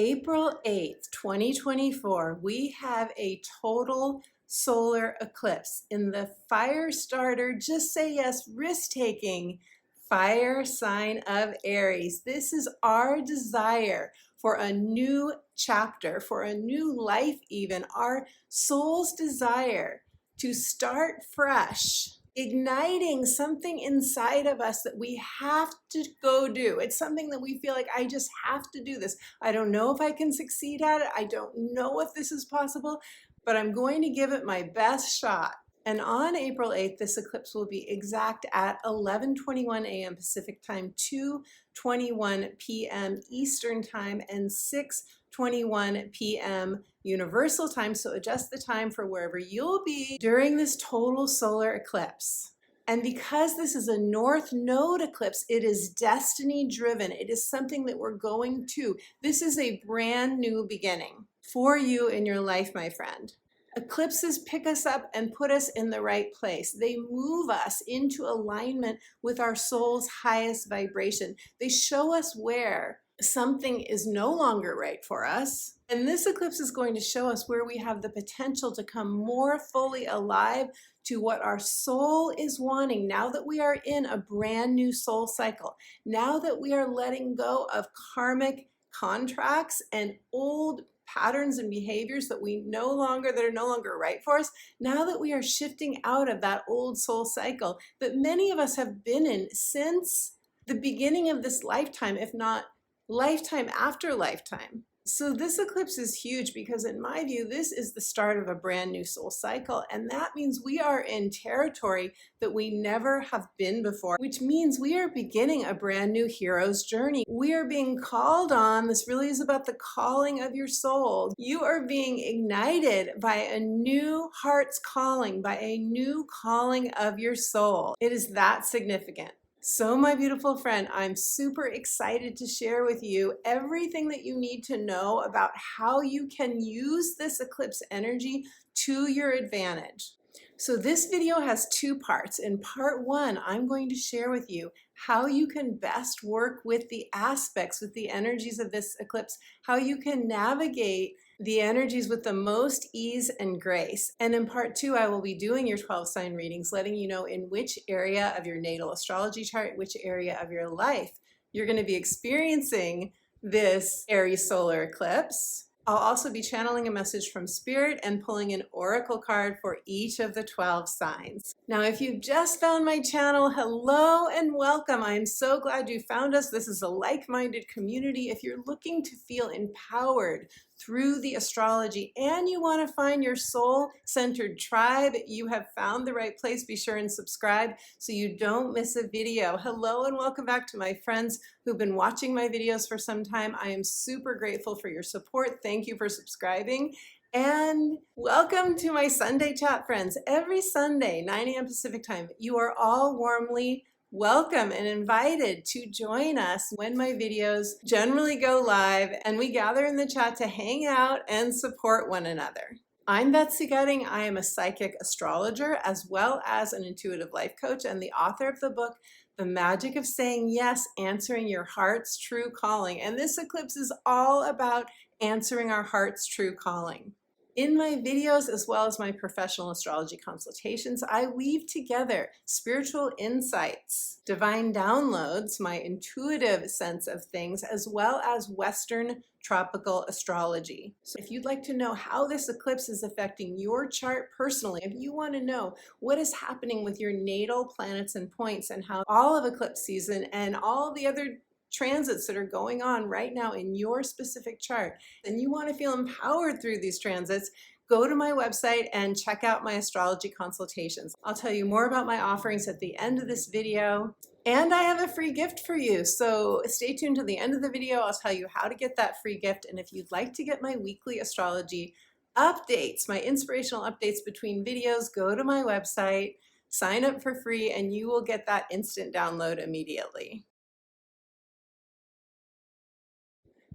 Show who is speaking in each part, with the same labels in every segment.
Speaker 1: April 8th, 2024, we have a total solar eclipse in the fire starter, just say yes, risk-taking fire sign of Aries. This is our desire for a new chapter, for a new life even, our soul's desire to start fresh, igniting something inside of us that we have to go do. It's something that we feel like, I just have to do this. I don't know if I can succeed at it. I don't know if this is possible, but I'm going to give it my best shot. And on April 8th, this eclipse will be exact at 11:21 a.m. Pacific time, 2:21 p.m. Eastern time, and 6:21 p.m. Universal time. So adjust the time for wherever you'll be during this total solar eclipse. And because this is a North Node eclipse, it is destiny driven. It is something that we're going to. This is a brand new beginning for you in your life, my friend. Eclipses pick us up and put us in the right place. They move us into alignment with our soul's highest vibration. They show us where something is no longer right for us. And this eclipse is going to show us where we have the potential to come more fully alive to what our soul is wanting now that we are in a brand new soul cycle. Now that we are letting go of karmic contracts and old patterns and behaviors that are no longer right for us, now that we are shifting out of that old soul cycle that many of us have been in since the beginning of this lifetime, if not lifetime after lifetime. So this eclipse is huge because in my view, this is the start of a brand new soul cycle. And that means we are in territory that we never have been before, which means we are beginning a brand new hero's journey. We are being called on. This really is about the calling of your soul. You are being ignited by a new heart's calling, by a new calling of your soul. It is that significant. So my beautiful friend, I'm super excited to share with you everything that you need to know about how you can use this eclipse energy to your advantage. So this video has two parts. In part one, I'm going to share with you how you can best work with the aspects, with the energies of this eclipse, how you can navigate the energies with the most ease and grace. And in part two, I will be doing your 12 sign readings, letting you know in which area of your natal astrology chart, which area of your life you're going to be experiencing this Aries solar eclipse. I'll also be channeling a message from Spirit and pulling an oracle card for each of the 12 signs. Now, if you've just found my channel, hello and welcome. I'm so glad you found us. This is a like-minded community. If you're looking to feel empowered through the astrology and you want to find your soul-centered tribe, you have found the right place. Be sure and subscribe so you don't miss a video. Hello and welcome back to my friends who've been watching my videos for some time. I am super grateful for your support. Thank you for subscribing. And welcome to my Sunday chat, friends. Every Sunday, 9 a.m. Pacific time, you are all warmly welcome and invited to join us when my videos generally go live and we gather in the chat to hang out and support one another. I'm Betsy. I am a psychic astrologer as well as an intuitive life coach and the author of the book, The Magic of Saying Yes, Answering Your Heart's True Calling. And this eclipse is all about answering our heart's true calling. In my videos, as well as my professional astrology consultations, I weave together spiritual insights, divine downloads, my intuitive sense of things, as well as Western tropical astrology. So if you'd like to know how this eclipse is affecting your chart personally, if you want to know what is happening with your natal planets and points and how all of eclipse season and all the other transits that are going on right now in your specific chart, and you want to feel empowered through these transits, go to my website and check out my astrology consultations. I'll tell you more about my offerings at the end of this video, and I have a free gift for you. So stay tuned to the end of the video. I'll tell you how to get that free gift. And if you'd like to get my weekly astrology updates, my inspirational updates between videos, go to my website, sign up for free, and you will get that instant download immediately.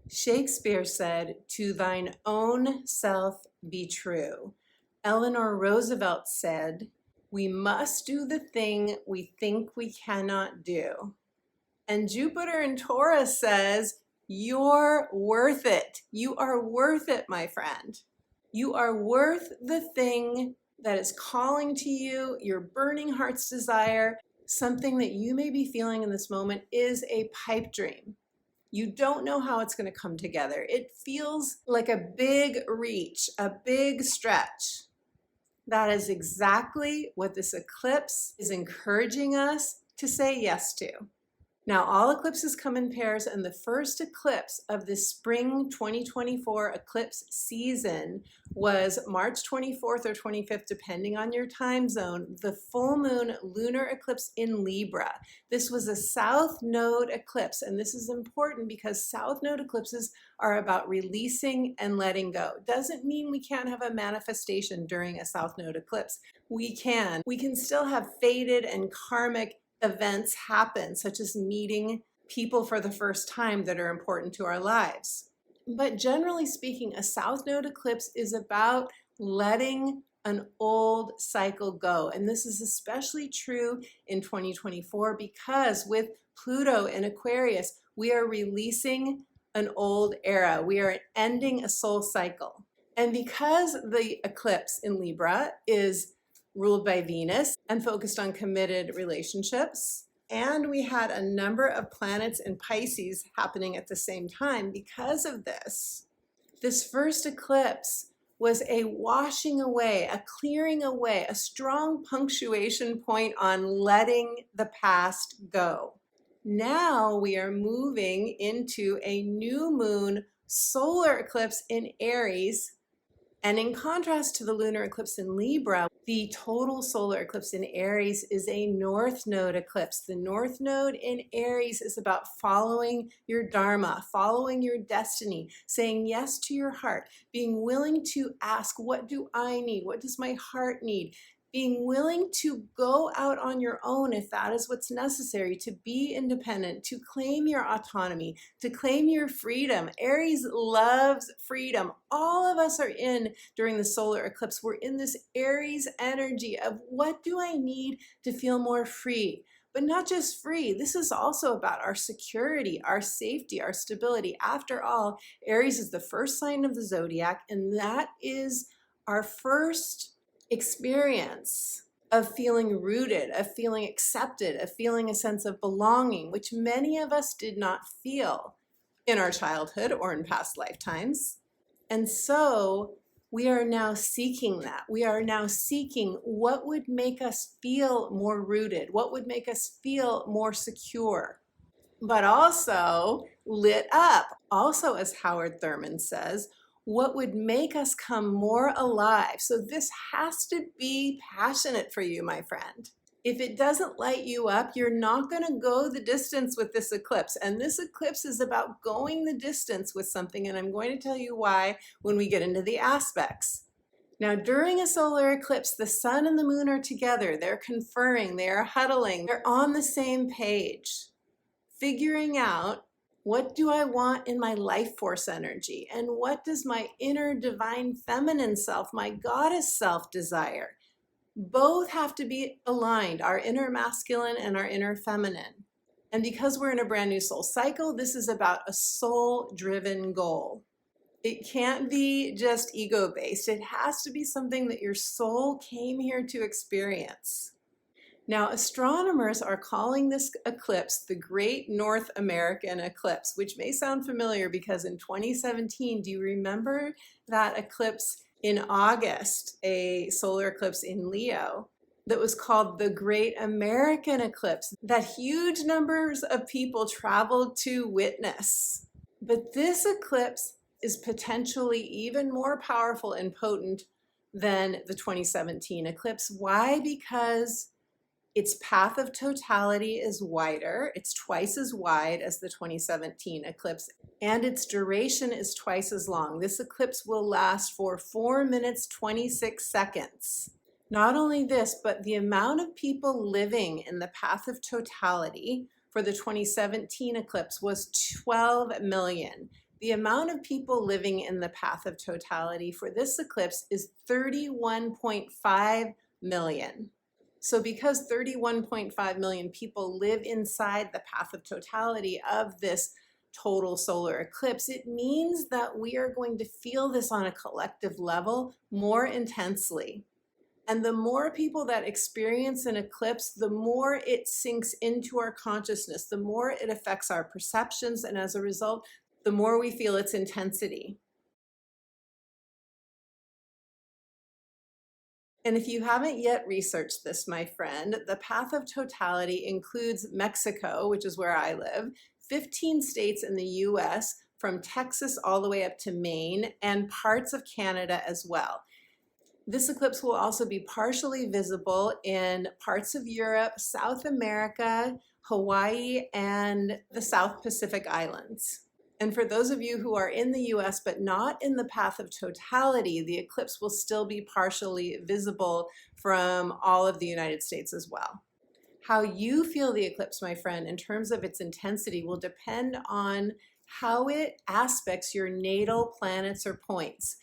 Speaker 1: Shakespeare said, "To thine own self be true." Eleanor Roosevelt said, "We must do the thing we think we cannot do." And Jupiter in Taurus says, You're worth it. You are worth it, my friend. You are worth the thing that is calling to you, your burning heart's desire. Something that you may be feeling in this moment is a pipe dream. You don't know how it's going to come together. It feels like a big reach, a big stretch. That is exactly what this eclipse is encouraging us to say yes to. Now, all eclipses come in pairs, and the first eclipse of the spring 2024 eclipse season was March 24th or 25th, depending on your time zone, the full moon lunar eclipse in Libra. This was a south node eclipse, and this is important because south node eclipses are about releasing and letting go. Doesn't mean we can't have a manifestation during a south node eclipse. We can. We can still have fated and karmic events happen, such as meeting people for the first time that are important to our lives. But generally speaking, a south node eclipse is about letting an old cycle go. And this is especially true in 2024 because with Pluto in Aquarius, we are releasing an old era. We are ending a soul cycle. And because the eclipse in Libra is ruled by Venus and focused on committed relationships. And we had a number of planets in Pisces happening at the same time. Because of this, this first eclipse was a washing away, a clearing away, a strong punctuation point on letting the past go. Now we are moving into a new moon solar eclipse in Aries. And in contrast to the lunar eclipse in Libra, the total solar eclipse in Aries is a north node eclipse. The north node in Aries is about following your dharma, following your destiny, saying yes to your heart, being willing to ask, what do I need? What does my heart need? Being willing to go out on your own if that is what's necessary, to be independent, to claim your autonomy, to claim your freedom. Aries loves freedom. All of us are in during the solar eclipse. We're in this Aries energy of what do I need to feel more free? But not just free. This is also about our security, our safety, our stability. After all, Aries is the first sign of the zodiac, and that is our first experience of feeling rooted, of feeling accepted, of feeling a sense of belonging, which many of us did not feel in our childhood or in past lifetimes. And so we are now seeking that. We are now seeking what would make us feel more rooted, what would make us feel more secure, but also lit up. Also, as Howard Thurman says, what would make us come more alive. So this has to be passionate for you, my friend. If it doesn't light you up, you're not going to go the distance with this eclipse. And this eclipse is about going the distance with something. And I'm going to tell you why when we get into the aspects. Now, during a solar eclipse, the sun and the moon are together. They're conferring, they are huddling, they're on the same page, figuring out what do I want in my life force energy? And what does my inner divine feminine self, my goddess self desire? Both have to be aligned, our inner masculine and our inner feminine. And because we're in a brand new soul cycle, this is about a soul-driven goal. It can't be just ego-based. It has to be something that your soul came here to experience. Now, astronomers are calling this eclipse the Great North American Eclipse, which may sound familiar because in 2017, do you remember that eclipse in August, a solar eclipse in Leo, that was called the Great American Eclipse, that huge numbers of people traveled to witness? But this eclipse is potentially even more powerful and potent than the 2017 eclipse. Why? Because its path of totality is wider. It's twice as wide as the 2017 eclipse, and its duration is twice as long. This eclipse will last for 4 minutes, 26 seconds. Not only this, but the amount of people living in the path of totality for the 2017 eclipse was 12 million. The amount of people living in the path of totality for this eclipse is 31.5 million. So because 31.5 million people live inside the path of totality of this total solar eclipse, it means that we are going to feel this on a collective level more intensely. And the more people that experience an eclipse, the more it sinks into our consciousness, the more it affects our perceptions, and as a result, the more we feel its intensity. And if you haven't yet researched this, my friend, the path of totality includes Mexico, which is where I live, 15 states in the US, from Texas all the way up to Maine, and parts of Canada as well. This eclipse will also be partially visible in parts of Europe, South America, Hawaii, and the South Pacific Islands. And for those of you who are in the US but not in the path of totality, the eclipse will still be partially visible from all of the United States as well. How you feel the eclipse, my friend, in terms of its intensity will depend on how it aspects your natal planets or points.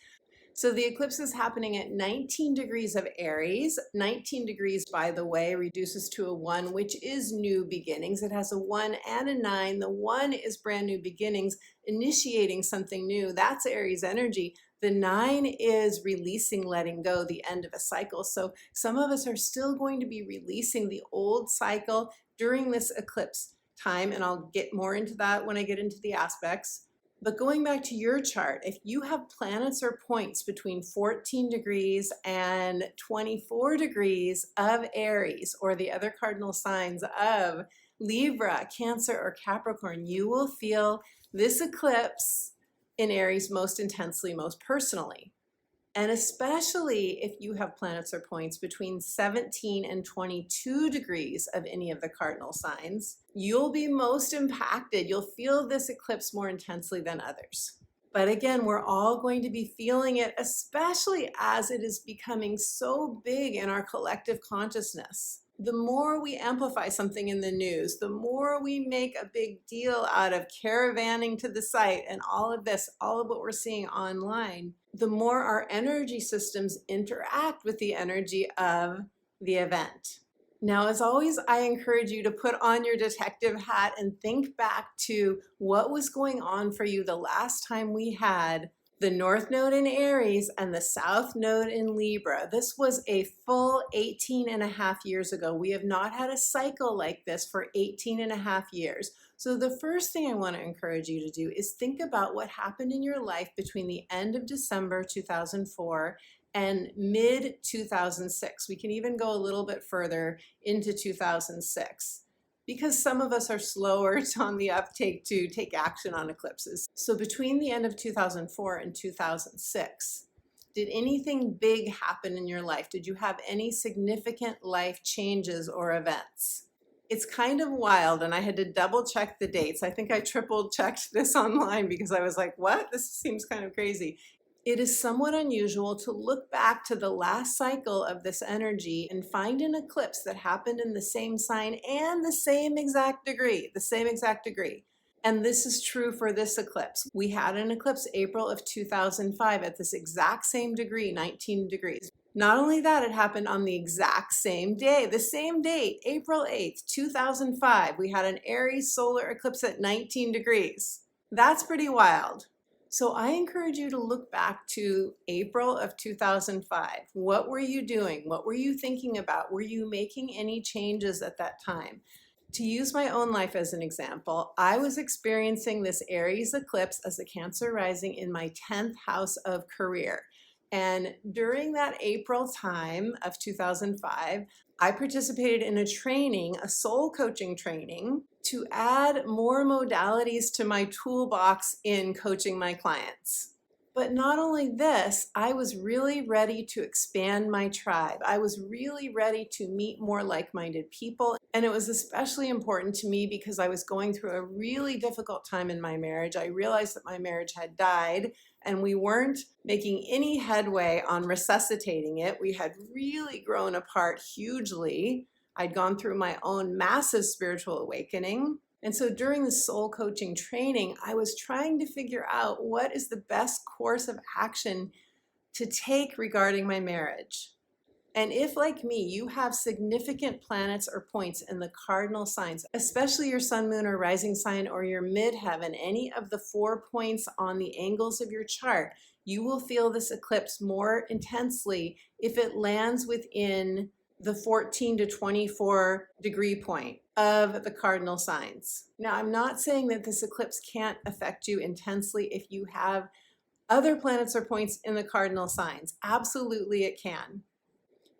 Speaker 1: So the eclipse is happening at 19 degrees of Aries. 19 degrees, by the way, reduces to a 1, which is new beginnings. It has a 1 and a 9. The 1 is brand new beginnings, initiating something new. That's Aries energy. The 9 is releasing, letting go, the end of a cycle. So some of us are still going to be releasing the old cycle during this eclipse time, and I'll get more into that when I get into the aspects. But going back to your chart, if you have planets or points between 14 degrees and 24 degrees of Aries, or the other cardinal signs of Libra, Cancer, or Capricorn, you will feel this eclipse in Aries most intensely, most personally. And especially if you have planets or points between 17 and 22 degrees of any of the cardinal signs, you'll be most impacted. You'll feel this eclipse more intensely than others. But again, we're all going to be feeling it, especially as it is becoming so big in our collective consciousness. The more we amplify something in the news, the more we make a big deal out of caravanning to the site and all of this, all of what we're seeing online, the more our energy systems interact with the energy of the event. Now, as always, I encourage you to put on your detective hat and think back to what was going on for you the last time we had the North Node in Aries and the South Node in Libra. This was a full 18 and a half years ago. We have not had a cycle like this for 18 and a half years. So the first thing I want to encourage you to do is think about what happened in your life between the end of December 2004 and mid-2006. We can even go a little bit further into 2006. Because some of us are slower on the uptake to take action on eclipses. So between the end of 2004 and 2006, did anything big happen in your life? Did you have any significant life changes or events? It's kind of wild, and I had to double check the dates. I think I triple checked this online because I was like, what? This seems kind of crazy. It is somewhat unusual to look back to the last cycle of this energy and find an eclipse that happened in the same sign and the same exact degree, And this is true for this eclipse. We had an eclipse April of 2005 at this exact same degree, 19 degrees. Not only that, it happened on the exact same day, the same date, April 8th, 2005. We had an Aries solar eclipse at 19 degrees. That's pretty wild. So I encourage you to look back to April of 2005. What were you doing? What were you thinking about? Were you making any changes at that time? To use my own life as an example, I was experiencing this Aries eclipse as a Cancer rising in my 10th house of career. And during that April time of 2005, I participated in a training, a soul coaching training, to add more modalities to my toolbox in coaching my clients. But not only this, I was really ready to expand my tribe. I was really ready to meet more like-minded people. And it was especially important to me because I was going through a really difficult time in my marriage. I realized that my marriage had died and we weren't making any headway on resuscitating it. We had really grown apart hugely. I'd gone through my own massive spiritual awakening. And so during the soul coaching training, I was trying to figure out what is the best course of action to take regarding my marriage. And if, like me, you have significant planets or points in the cardinal signs, especially your sun, moon, or rising sign, or your midheaven, any of the 4 points on the angles of your chart, you will feel this eclipse more intensely if it lands within the 14 to 24 degree point of the cardinal signs. Now, I'm not saying that this eclipse can't affect you intensely if you have other planets or points in the cardinal signs. Absolutely, it can.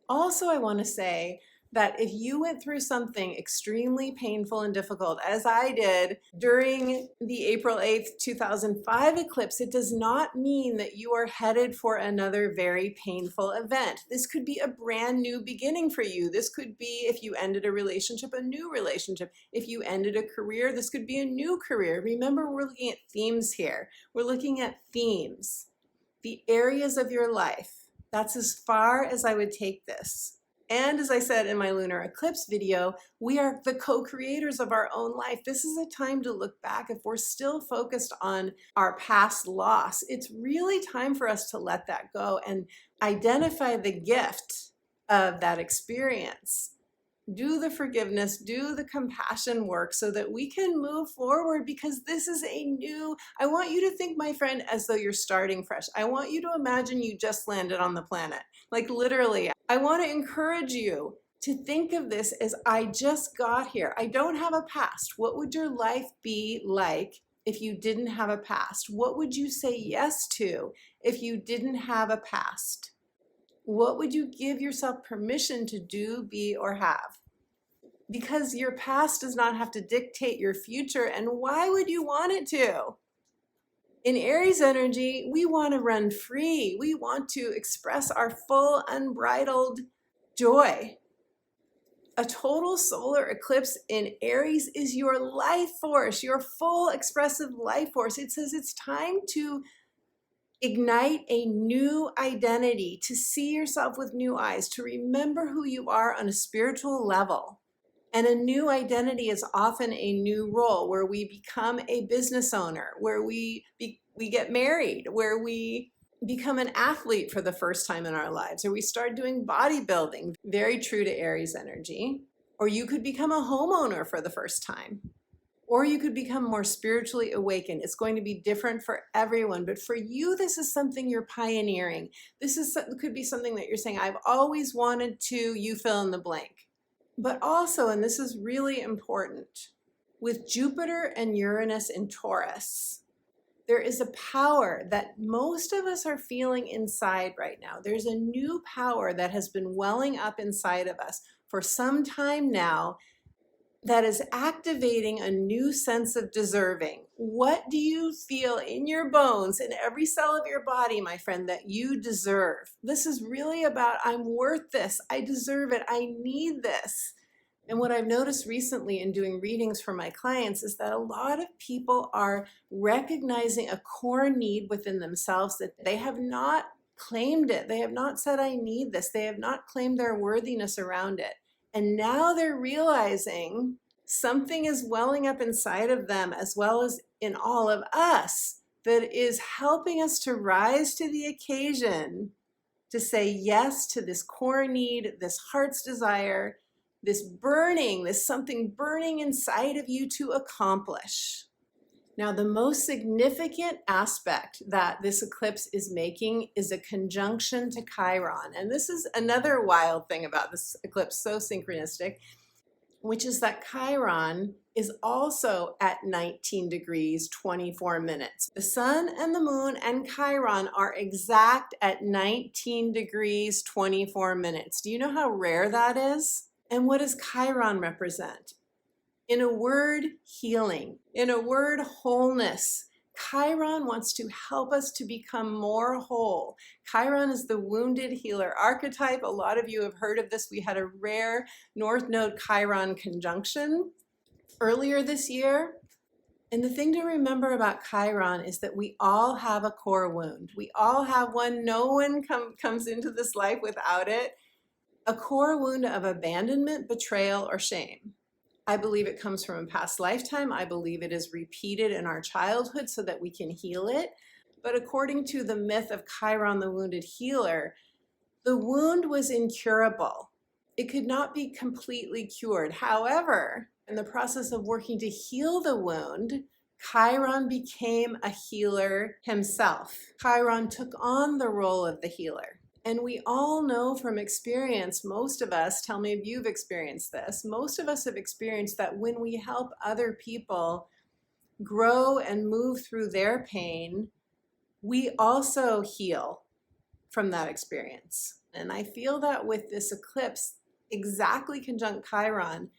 Speaker 1: Also, I want to say that if you went through something extremely painful and difficult, as I did during the April 8th, 2005 eclipse, it does not mean that you are headed for another very painful event. This could be a brand new beginning for you. This could be, if you ended a relationship, a new relationship. If you ended a career, this could be a new career. Remember, we're looking at themes here. We're looking at themes, the areas of your life. That's as far as I would take this. And as I said in my lunar eclipse video, we are the co-creators of our own life. This is a time to look back. If we're still focused on our past loss, it's really time for us to let that go and identify the gift of that experience. Do the forgiveness, do the compassion work so that we can move forward, because this is a new, I want you to think, my friend, as though you're starting fresh. I want you to imagine you just landed on the planet. Like literally, I want to encourage you to think of this as I just got here. I don't have a past. What would your life be like if you didn't have a past? What would you say yes to if you didn't have a past? What would you give yourself permission to do, be, or have? Because your past does not have to dictate your future, and why would you want it to? In Aries energy, we want to run free. We want to express our full, unbridled joy. A total solar eclipse in Aries is your life force, your full expressive life force. It says it's time to ignite a new identity, to see yourself with new eyes, to remember who you are on a spiritual level. And a new identity is often a new role, where we become a business owner, where we get married, where we become an athlete for the first time in our lives, or we start doing bodybuilding, very true to Aries energy. Or you could become a homeowner for the first time. Or you could become more spiritually awakened. It's going to be different for everyone, but for you, this is something you're pioneering. Could be something that you're saying, I've always wanted to, you fill in the blank. But also, and this is really important, with Jupiter and Uranus in Taurus, there is a power that most of us are feeling inside right now. There's a new power that has been welling up inside of us for some time now, that is activating a new sense of deserving. What do you feel in your bones, in every cell of your body, my friend, that you deserve? This is really about, I'm worth this, I deserve it, I need this. And what I've noticed recently in doing readings for my clients is that a lot of people are recognizing a core need within themselves that they have not claimed it. They have not said, I need this. They have not claimed their worthiness around it. And now they're realizing something is welling up inside of them, as well as in all of us, that is helping us to rise to the occasion, to say yes to this core need, this heart's desire, this something burning inside of you to accomplish. Now, the most significant aspect that this eclipse is making is a conjunction to Chiron. And this is another wild thing about this eclipse, so synchronistic, which is that Chiron is also at 19 degrees, 24 minutes. The sun and the moon and Chiron are exact at 19 degrees, 24 minutes. Do you know how rare that is? And what does Chiron represent? In a word, healing. In a word, wholeness. Chiron wants to help us to become more whole. Chiron is the wounded healer archetype. A lot of you have heard of this. We had a rare North Node Chiron conjunction earlier this year. And the thing to remember about Chiron is that we all have a core wound. We all have one. No one comes into this life without it. A core wound of abandonment, betrayal, or shame. I believe it comes from a past lifetime. I believe it is repeated in our childhood so that we can heal it. But according to the myth of Chiron, the wounded healer, The wound was incurable. It could not be completely cured. However, in the process of working to heal the wound, Chiron became a healer himself. Chiron took on the role of the healer. And we all know from experience, most of us, tell me if you've experienced this, most of us have experienced that when we help other people grow and move through their pain, we also heal from that experience. And I feel that with this eclipse, exactly conjunct Chiron,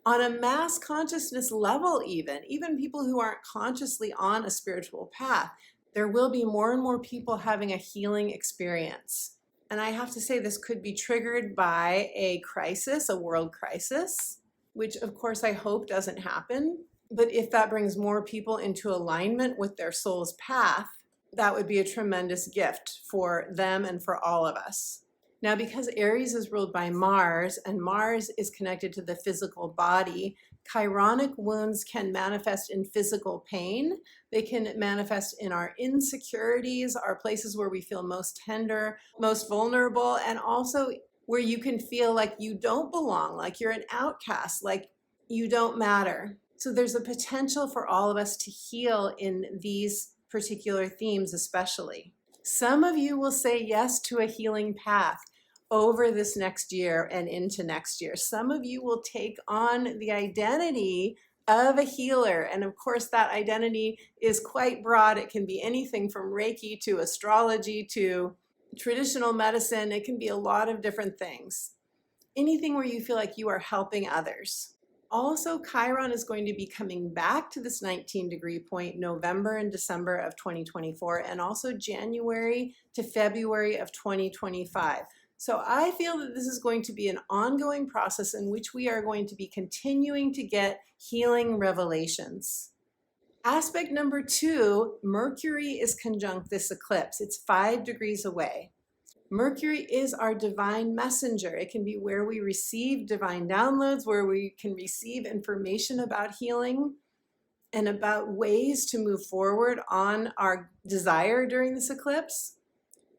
Speaker 1: on a mass consciousness level, even people who aren't consciously on a spiritual path, there will be more and more people having a healing experience. And I have to say, this could be triggered by a crisis, a world crisis, which of course I hope doesn't happen. But if that brings more people into alignment with their soul's path, that would be a tremendous gift for them and for all of us. Now, because Aries is ruled by Mars, and Mars is connected to the physical body, chironic wounds can manifest in physical pain. They can manifest in our insecurities, our places where we feel most tender, most vulnerable, and also where you can feel like you don't belong, like you're an outcast, like you don't matter. So there's a potential for all of us to heal in these particular themes especially. Some of you will say yes to a healing path over this next year and into next year. Some of you will take on the identity of a healer. And of course, that identity is quite broad. It can be anything from Reiki to astrology to traditional medicine. It can be a lot of different things. Anything where you feel like you are helping others. Also, Chiron is going to be coming back to this 19-degree point November and December of 2024, and also January to February of 2025. So I feel that this is going to be an ongoing process in which we are going to be continuing to get healing revelations. Aspect number 2, Mercury is conjunct this eclipse. It's 5 degrees away. Mercury is our divine messenger. It can be where we receive divine downloads, where we can receive information about healing and about ways to move forward on our desire during this eclipse.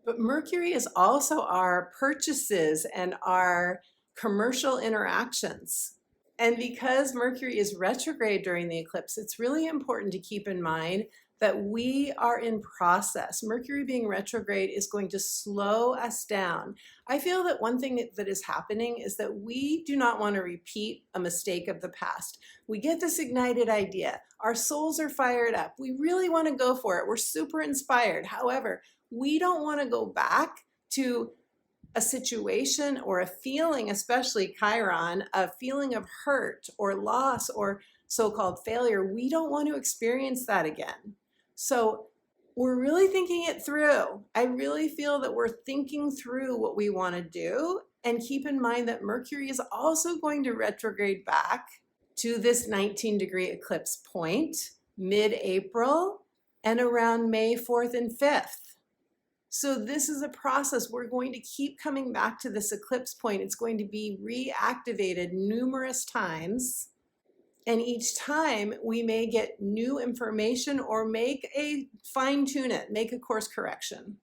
Speaker 1: But Mercury is also our purchases and our commercial interactions. And because Mercury is retrograde during the eclipse, it's really important to keep in mind that we are in process. Mercury being retrograde is going to slow us down. I feel that one thing that is happening is that we do not want to repeat a mistake of the past. We get this ignited idea. Our souls are fired up. We really want to go for it. We're super inspired. However, we don't want to go back to a situation or a feeling, especially Chiron, a feeling of hurt or loss or so-called failure. We don't want to experience that again. So we're really thinking it through. I really feel that we're thinking through what we want to do, and keep in mind that Mercury is also going to retrograde back to this 19-degree eclipse point mid-April and around May 4th and 5th. So this is a process. We're going to keep coming back to this eclipse point. It's going to be reactivated numerous times. And each time we may get new information or fine tune it, make a course correction.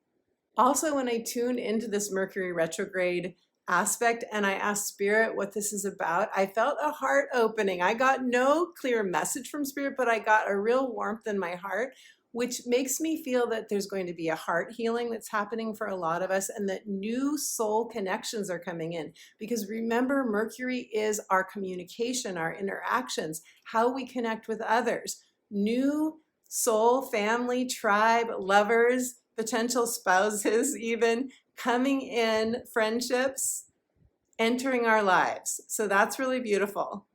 Speaker 1: Also, when I tuned into this Mercury retrograde aspect and I asked Spirit what this is about, I felt a heart opening. I got no clear message from Spirit, but I got a real warmth in my heart, which makes me feel that there's going to be a heart healing that's happening for a lot of us, and that new soul connections are coming in. Because remember, Mercury is our communication, our interactions, how we connect with others. New soul, family, tribe, lovers, potential spouses even, coming in, friendships, entering our lives. So that's really beautiful.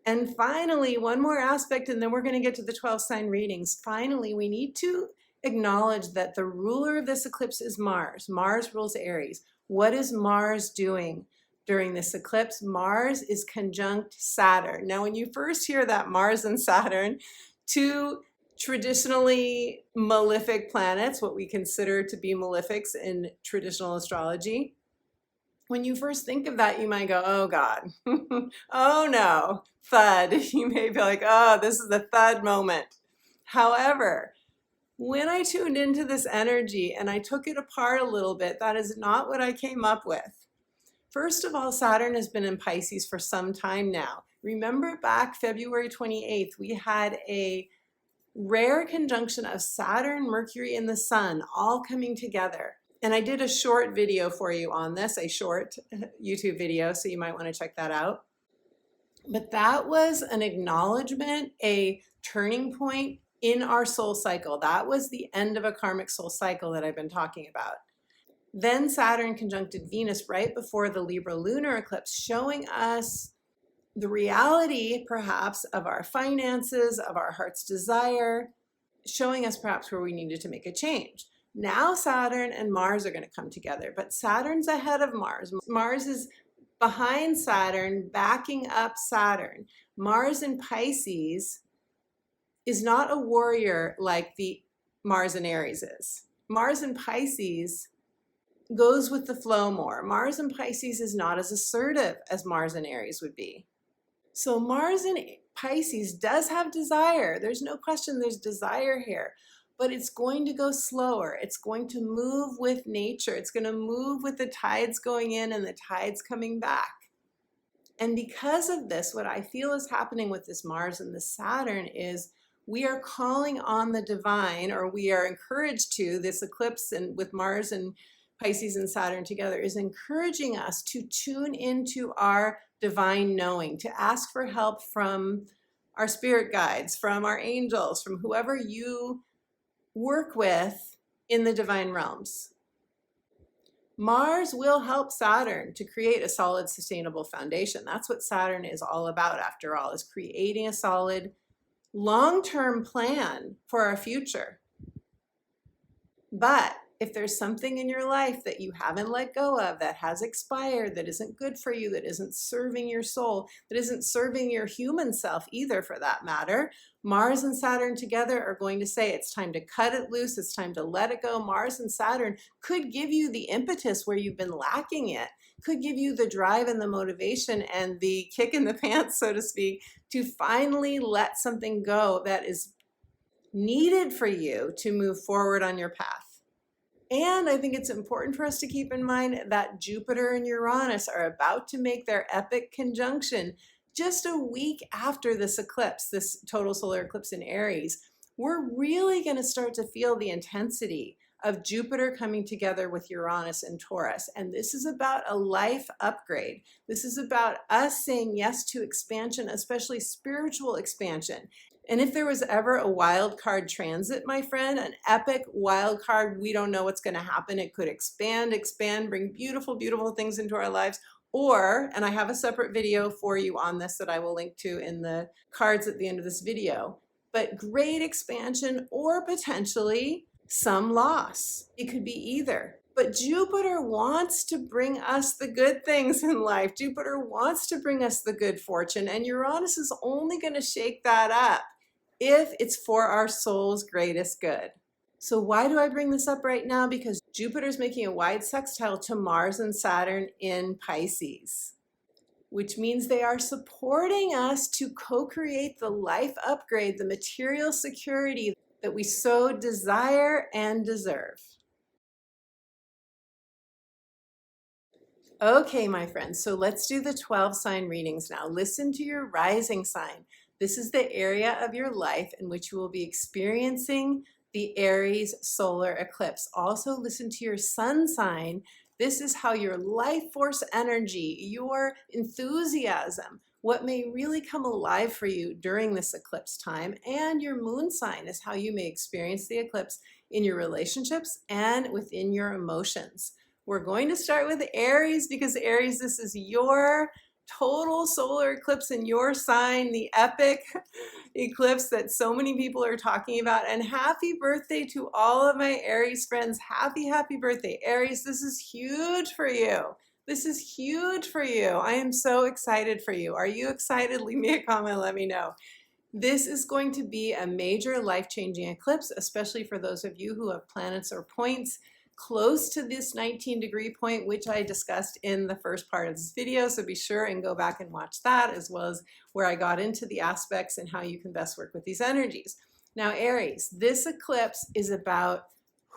Speaker 1: And finally, one more aspect, and then we're going to get to the 12-sign readings. Finally, we need to acknowledge that the ruler of this eclipse is Mars. Mars rules Aries. What is Mars doing during this eclipse? Mars is conjunct Saturn. Now, when you first hear that Mars and Saturn, two traditionally malefic planets, what we consider to be malefics in traditional astrology, when you first think of that, you might go, oh God, oh no, thud. You may be like, oh, this is the thud moment. However, When I tuned into this energy and I took it apart a little bit, that is not what I came up with. First of all, Saturn has been in Pisces for some time now. Remember back February 28th, we had a rare conjunction of Saturn, Mercury, and the Sun all coming together. And I did a short video for you on this, a short YouTube video, so you might want to check that out. But that was an acknowledgement, a turning point in our soul cycle. That was the end of a karmic soul cycle that I've been talking about. Then Saturn conjuncted Venus right before the Libra lunar eclipse, showing us the reality perhaps of our finances, of our heart's desire, showing us perhaps where we needed to make a change. Now Saturn and Mars are going to come together, but Saturn's ahead of Mars. Mars is behind Saturn, backing up Saturn. Mars in Pisces is not a warrior like the Mars in Aries is. Mars in Pisces goes with the flow more. Mars in Pisces is not as assertive as Mars in Aries would be. So Mars in Pisces does have desire. There's no question there's desire here, but it's going to go slower. It's going to move with nature. It's going to move with the tides going in and the tides coming back. And because of this, what I feel is happening with this Mars and this Saturn is we are calling on the divine, or we are encouraged to. This eclipse and with Mars and Pisces and Saturn together is encouraging us to tune into our divine knowing, to ask for help from our spirit guides, from our angels, from whoever you work with in the divine realms. Mars will help Saturn to create a solid, sustainable foundation. That's what Saturn is all about, after all, is creating a solid, long-term plan for our future. But if there's something in your life that you haven't let go of, that has expired, that isn't good for you, that isn't serving your soul, that isn't serving your human self either, for that matter, Mars and Saturn together are going to say it's time to cut it loose, it's time to let it go. Mars and Saturn could give you the impetus where you've been lacking it, could give you the drive and the motivation and the kick in the pants, so to speak, to finally let something go that is needed for you to move forward on your path. And I think it's important for us to keep in mind that Jupiter and Uranus are about to make their epic conjunction just a week after this eclipse, this total solar eclipse in Aries. We're really going to start to feel the intensity of Jupiter coming together with Uranus and Taurus. And this is about a life upgrade. This is about us saying yes to expansion, especially spiritual expansion. And if there was ever a wild card transit, my friend, an epic wild card, we don't know what's going to happen. It could expand, bring beautiful, beautiful things into our lives. Or, and I have a separate video for you on this that I will link to in the cards at the end of this video, but great expansion or potentially some loss. It could be either. But Jupiter wants to bring us the good things in life. Jupiter wants to bring us the good fortune, and Uranus is only going to shake that up if it's for our soul's greatest good. So why do I bring this up right now? Because Jupiter's making a wide sextile to Mars and Saturn in Pisces, which means they are supporting us to co-create the life upgrade, the material security that we so desire and deserve. Okay, my friends, so let's do the 12 sign readings now. Listen to your rising sign. This is the area of your life in which you will be experiencing the Aries solar eclipse. Also, listen to your sun sign. This is how your life force energy, your enthusiasm, what may really come alive for you during this eclipse time. And your moon sign is how you may experience the eclipse in your relationships and within your emotions. We're going to start with Aries because Aries, this is your total solar eclipse in your sign, the epic eclipse that so many people are talking about. And happy birthday to all of my Aries friends. Happy, happy birthday. Aries, this is huge for you. This is huge for you. I am so excited for you. Are you excited? Leave me a comment, let me know. This is going to be a major life-changing eclipse, especially for those of you who have planets or points close to this 19-degree point, which I discussed in the first part of this video. So be sure and go back and watch that, as well as where I got into the aspects and how you can best work with these energies. Now, Aries, this eclipse is about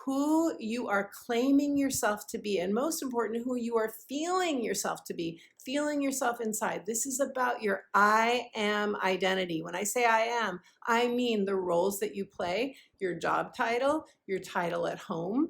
Speaker 1: who you are claiming yourself to be, and most important, who you are feeling yourself to be, feeling yourself inside. This is about your I am identity. When I say I am, I mean the roles that you play, your job title, your title at home,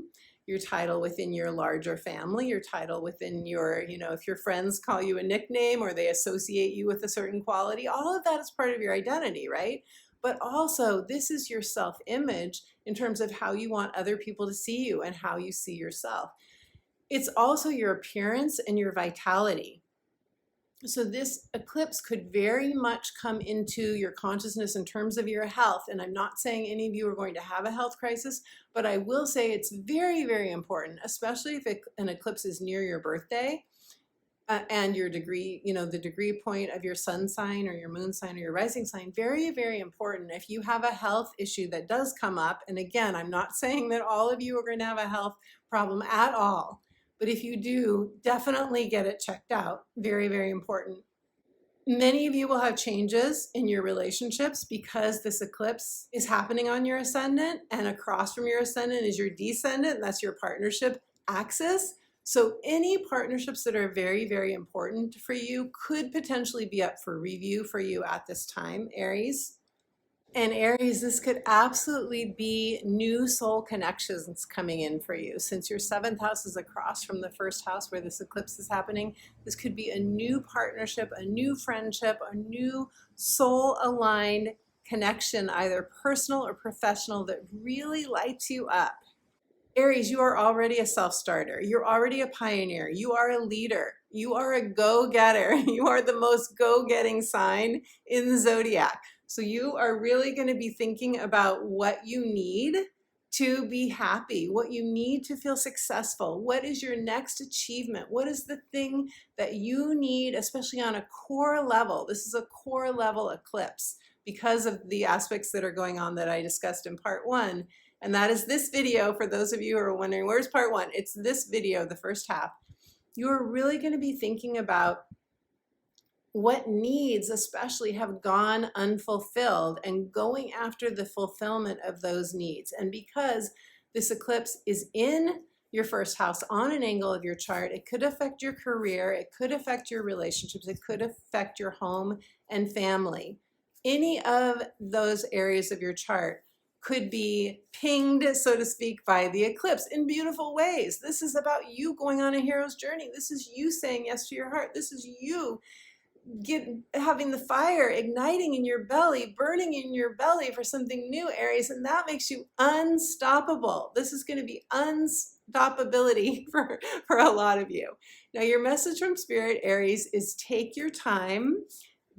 Speaker 1: your title within your larger family, your title within your, if your friends call you a nickname or they associate you with a certain quality, all of that is part of your identity, right? But also, this is your self-image in terms of how you want other people to see you and how you see yourself. It's also your appearance and your vitality. So this eclipse could very much come into your consciousness in terms of your health. And I'm not saying any of you are going to have a health crisis, but I will say it's very, very important, especially if an eclipse is near your birthday. And your degree, the degree point of your sun sign or your moon sign or your rising sign, very, very important. If you have a health issue that does come up, and again, I'm not saying that all of you are going to have a health problem at all, but if you do, definitely get it checked out. Very, very important. Many of you will have changes in your relationships because this eclipse is happening on your ascendant, and across from your ascendant is your descendant, and that's your partnership axis. So any partnerships that are very, very important for you could potentially be up for review for you at this time, Aries. And Aries, this could absolutely be new soul connections coming in for you. Since your 7th house is across from the 1st house where this eclipse is happening, this could be a new partnership, a new friendship, a new soul-aligned connection, either personal or professional, that really lights you up. Aries, you are already a self-starter. You're already a pioneer. You are a leader. You are a go-getter. You are the most go-getting sign in the zodiac. So you are really going to be thinking about what you need to be happy, what you need to feel successful. What is your next achievement? What is the thing that you need, especially on a core level? This is a core level eclipse because of the aspects that are going on that I discussed in part 1. And that is this video. For those of you who are wondering, where's part 1? It's this video, the first half. You are really going to be thinking about what needs especially have gone unfulfilled and going after the fulfillment of those needs. And because this eclipse is in your 1st house on an angle of your chart, it could affect your career, it could affect your relationships, it could affect your home and family. Any of those areas of your chart could be pinged, so to speak, by the eclipse in beautiful ways. This is about you going on a hero's journey. This is you saying yes to your heart. This is you having the fire igniting in your belly, burning in your belly for something new, Aries, and that makes you unstoppable. This is going to be unstoppability for a lot of you. Now, your message from Spirit, Aries, is take your time.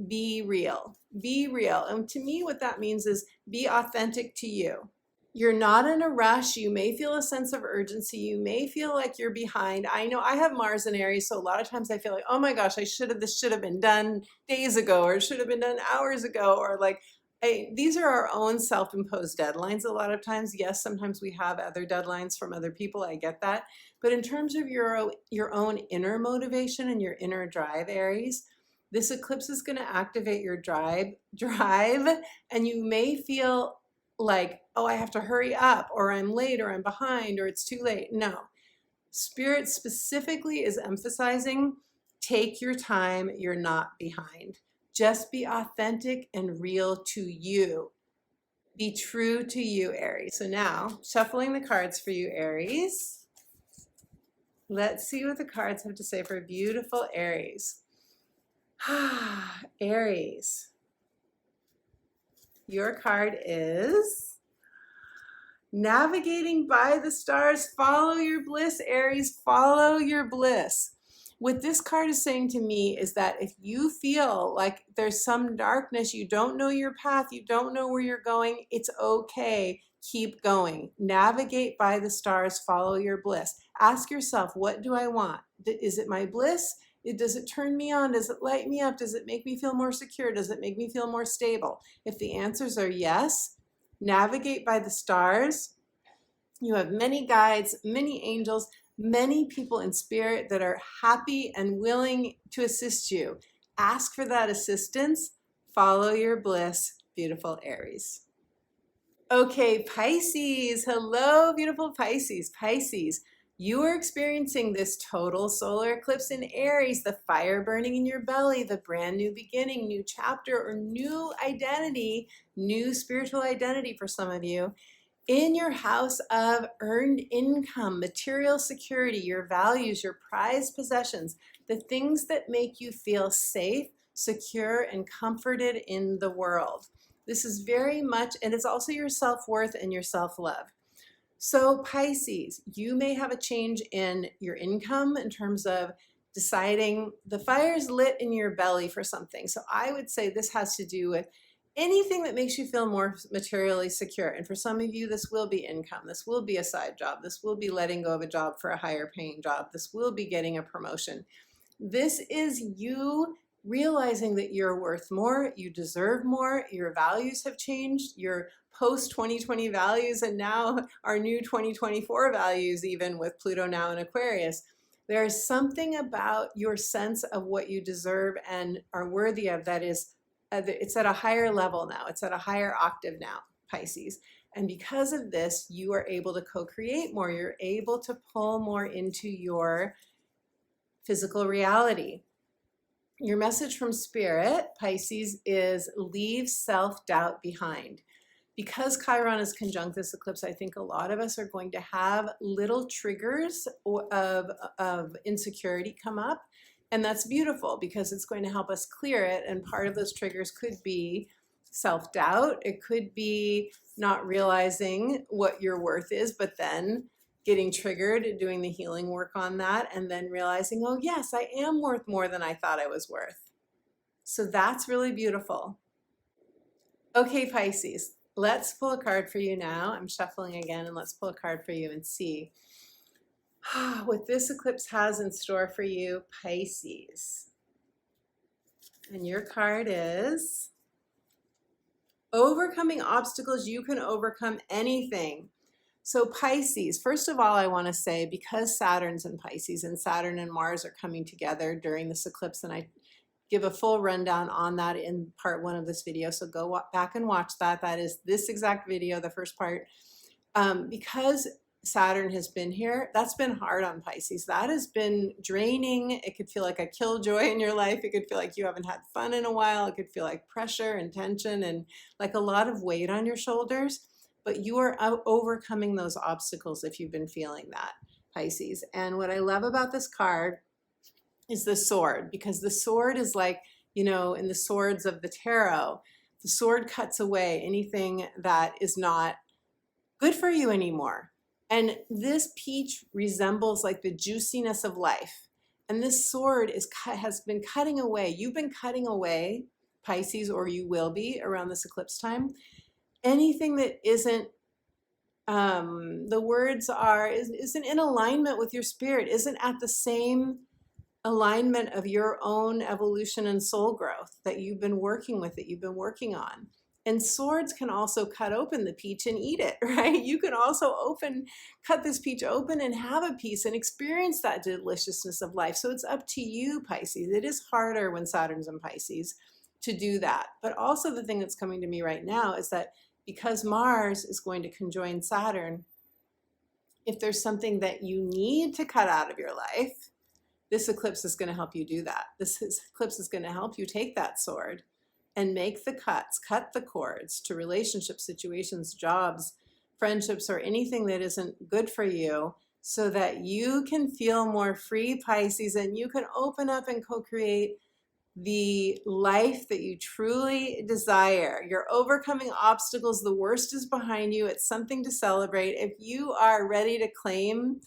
Speaker 1: Be real. Be real. And to me, what that means is be authentic to you. You're not in a rush. You may feel a sense of urgency. You may feel like you're behind. I know I have Mars in Aries, so a lot of times I feel like, oh my gosh, this should have been done days ago, or it should have been done hours ago, or like, these are our own self-imposed deadlines a lot of times. Yes, sometimes we have other deadlines from other people. I get that. But in terms of your own inner motivation and your inner drive, Aries, this eclipse is going to activate your drive, and you may feel like, oh, I have to hurry up, or I'm late, or I'm behind, or it's too late. No. Spirit specifically is emphasizing, take your time, you're not behind. Just be authentic and real to you. Be true to you, Aries. So now, shuffling the cards for you, Aries. Let's see what the cards have to say for beautiful Aries. Aries, your card is navigating by the stars. Follow your bliss, Aries. Follow your bliss. What this card is saying to me is that if you feel like there's some darkness, you don't know your path, you don't know where you're going, it's okay. Keep going. Navigate by the stars. Follow your bliss. Ask yourself, what do I want? Is it my bliss? Does it turn me on? Does it light me up? Does it make me feel more secure? Does it make me feel more stable? If the answers are yes, navigate by the stars. You have many guides, many angels, many people in spirit that are happy and willing to assist you. Ask for that assistance. Follow your bliss, beautiful Aries. Okay, Pisces. Hello, beautiful Pisces. Pisces, you are experiencing this total solar eclipse in Aries, the fire burning in your belly, the brand new beginning, new chapter, or new identity, new spiritual identity for some of you, in your house of earned income, material security, your values, your prized possessions, the things that make you feel safe, secure, and comforted in the world. This is very much, and it's also your self-worth and your self-love. So Pisces, you may have a change in your income in terms of deciding the fire's lit in your belly for something. So I would say this has to do with anything that makes you feel more materially secure. And for some of you, this will be income. This will be a side job. This will be letting go of a job for a higher paying job. This will be getting a promotion. This is you realizing that you're worth more, you deserve more, your values have changed, your post-2020 values, and now our new 2024 values, even with Pluto now in Aquarius. There's something about your sense of what you deserve and are worthy of that is, it's at a higher level now. It's at a higher octave now, Pisces. And because of this, you are able to co-create more. You're able to pull more into your physical reality. Your message from Spirit, Pisces, is leave self-doubt behind. Because Chiron is conjunct this eclipse, I think a lot of us are going to have little triggers of insecurity come up. And that's beautiful because it's going to help us clear it. And part of those triggers could be self-doubt. It could be not realizing what your worth is, but then getting triggered, doing the healing work on that, and then realizing, oh yes, I am worth more than I thought I was worth. So that's really beautiful. Okay, Pisces, let's pull a card for you now. I'm shuffling again, and let's pull a card for you and see what this eclipse has in store for you, Pisces. And your card is overcoming obstacles. You can overcome anything. So Pisces, first of all, I want to say, because Saturn's in Pisces and Saturn and Mars are coming together during this eclipse, and I give a full rundown on that in part 1 of this video, so go back and watch that. That is this exact video, the first part. Because Saturn has been here, that's been hard on Pisces. That has been draining. It could feel like a killjoy in your life. It could feel like you haven't had fun in a while. It could feel like pressure and tension and like a lot of weight on your shoulders. But you are overcoming those obstacles if you've been feeling that, Pisces. And what I love about this card is the sword, because the sword is like, you know, in the swords of the tarot, the sword cuts away anything that is not good for you anymore. And this peach resembles like the juiciness of life. And this sword has been cutting away. You've been cutting away, Pisces, or you will be around this eclipse time. Anything that isn't, the words are, isn't in alignment with your spirit, isn't at the same alignment of your own evolution and soul growth that you've been working with, that you've been working on. And swords can also cut open the peach and eat it, right? You can also cut this peach open and have a piece and experience that deliciousness of life. So it's up to you, Pisces. It is harder when Saturn's in Pisces to do that. But also the thing that's coming to me right now is that because Mars is going to conjoin Saturn, if there's something that you need to cut out of your life, this eclipse is going to help you do that. This eclipse is going to help you take that sword and make the cuts, cut the cords to relationship situations, jobs, friendships, or anything that isn't good for you, so that you can feel more free, Pisces, and you can open up and co-create the life that you truly desire. You're overcoming obstacles. The worst is behind you. It's something to celebrate. If you are ready to claim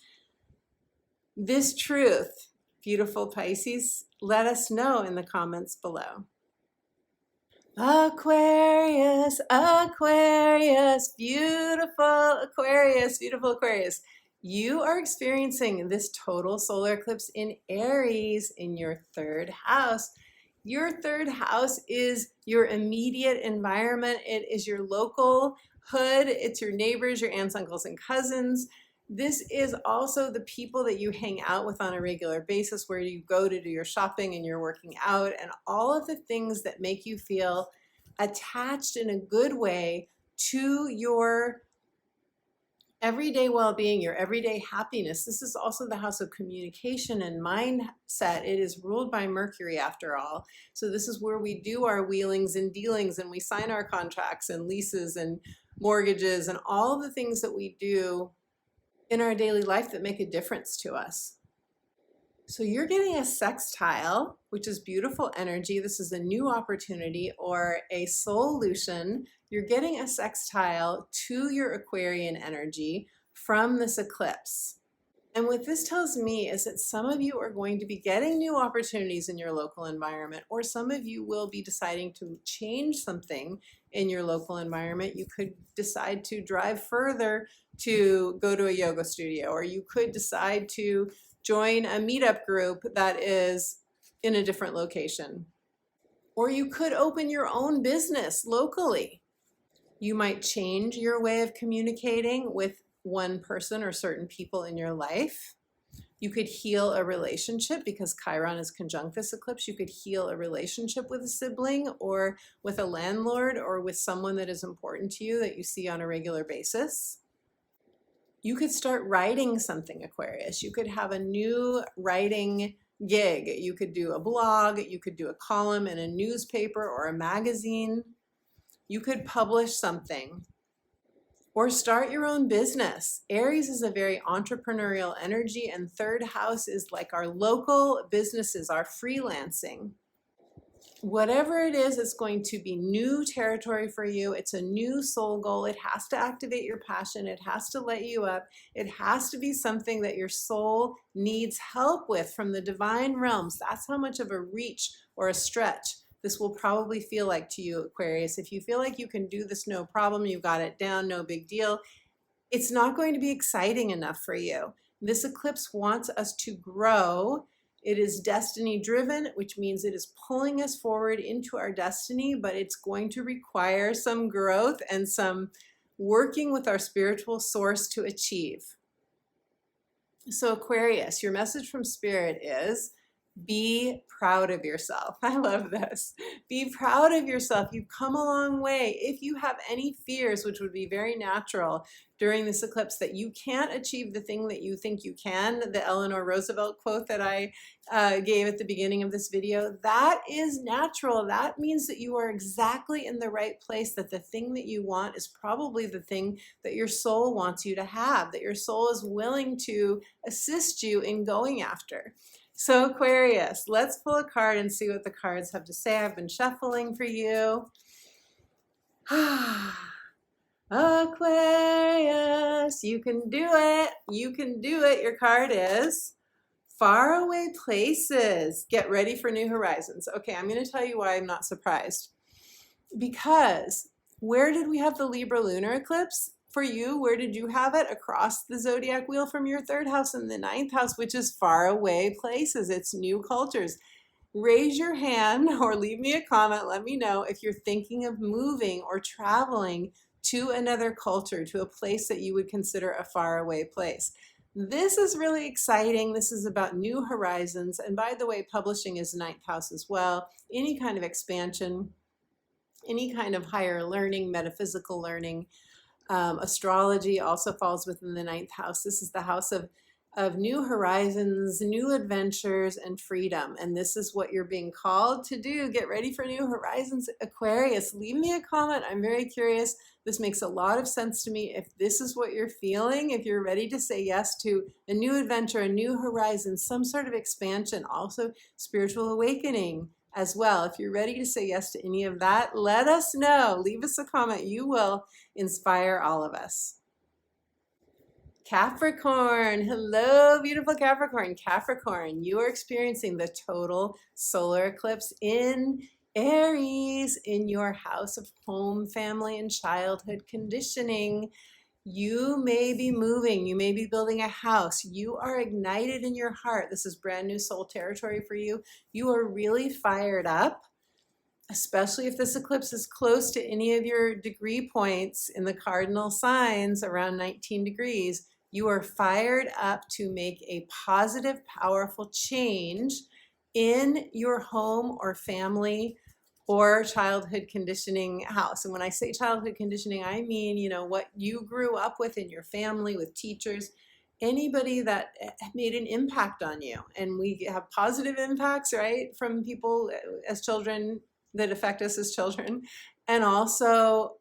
Speaker 1: this truth, beautiful Pisces, let us know in the comments below. Aquarius, Aquarius, beautiful Aquarius, beautiful Aquarius. You are experiencing this total solar eclipse in Aries in your 3rd house. Your 3rd house is your immediate environment. It is your local hood. It's your neighbors, your aunts, uncles, and cousins. This is also the people that you hang out with on a regular basis, where you go to do your shopping and you're working out, and all of the things that make you feel attached in a good way to your everyday well-being, your everyday happiness. This is also the house of communication and mindset. It is ruled by Mercury after all. So this is where we do our wheelings and dealings, and we sign our contracts and leases and mortgages and all the things that we do in our daily life that make a difference to us. So you're getting a sextile, which is beautiful energy. This is a new opportunity or a solution. You're getting a sextile to your Aquarian energy from this eclipse. And what this tells me is that some of you are going to be getting new opportunities in your local environment, or some of you will be deciding to change something in your local environment. You could decide to drive further to go to a yoga studio, or you could decide to join a meetup group that is in a different location. Or you could open your own business locally. You might change your way of communicating with one person or certain people in your life. You could heal a relationship because Chiron is conjunct this eclipse. You could heal a relationship with a sibling or with a landlord or with someone that is important to you that you see on a regular basis. You could start writing something, Aquarius. You could have a new writing gig. You could do a blog. You could do a column in a newspaper or a magazine. You could publish something or start your own business. Aries is a very entrepreneurial energy, and third house is like our local businesses, our freelancing. Whatever it is, it's going to be new territory for you. It's a new soul goal. It has to activate your passion. It has to light you up. It has to be something that your soul needs help with from the divine realms. That's how much of a reach or a stretch this will probably feel like to you, Aquarius. If you feel like you can do this, no problem, you've got it down, no big deal, it's not going to be exciting enough for you. This eclipse wants us to grow. It is destiny driven, which means it is pulling us forward into our destiny, but it's going to require some growth and some working with our spiritual source to achieve. So Aquarius, your message from Spirit is be proud of yourself. I love this. Be proud of yourself. You've come a long way. If you have any fears, which would be very natural during this eclipse, that you can't achieve the thing that you think you can, the Eleanor Roosevelt quote that I gave at the beginning of this video, that is natural. That means that you are exactly in the right place, that the thing that you want is probably the thing that your soul wants you to have, that your soul is willing to assist you in going after. So Aquarius, let's pull a card and see what the cards have to say. I've been shuffling for you. Aquarius, you can do it. You can do it. Your card is Faraway Places. Get ready for new horizons. Okay, I'm going to tell you why I'm not surprised. Because where did we have the Libra lunar eclipse? For you, where did you have it? Across the zodiac wheel from your third house and the ninth house, which is faraway places. It's new cultures. Raise your hand or leave me a comment. Let me know if you're thinking of moving or traveling to another culture, to a place that you would consider a faraway place. This is really exciting. This is about new horizons. And by the way, publishing is ninth house as well. Any kind of expansion, any kind of higher learning, metaphysical learning. Astrology also falls within the ninth house. This is the house of new horizons, new adventures, and freedom. And this is what you're being called to do. Get ready for new horizons, Aquarius. Leave me a comment. I'm very curious. This makes a lot of sense to me. If this is what you're feeling, if you're ready to say yes to a new adventure, a new horizon, some sort of expansion, also spiritual awakening as well. If you're ready to say yes to any of that, let us know. Leave us a comment. You will inspire all of us. Capricorn, hello, beautiful Capricorn. Capricorn, you are experiencing the total solar eclipse in Aries in your house of home, family, and childhood conditioning. You may be moving, you may be building a house, you are ignited in your heart. This is brand new soul territory for you. You are really fired up, especially if this eclipse is close to any of your degree points in the cardinal signs around 19 degrees. You are fired up to make a positive, powerful change in your home or family or childhood conditioning house. And when I say childhood conditioning, I mean, you know, what you grew up with in your family, with teachers, anybody that made an impact on you. And we have positive impacts, right, from people as children that affect us as children, and also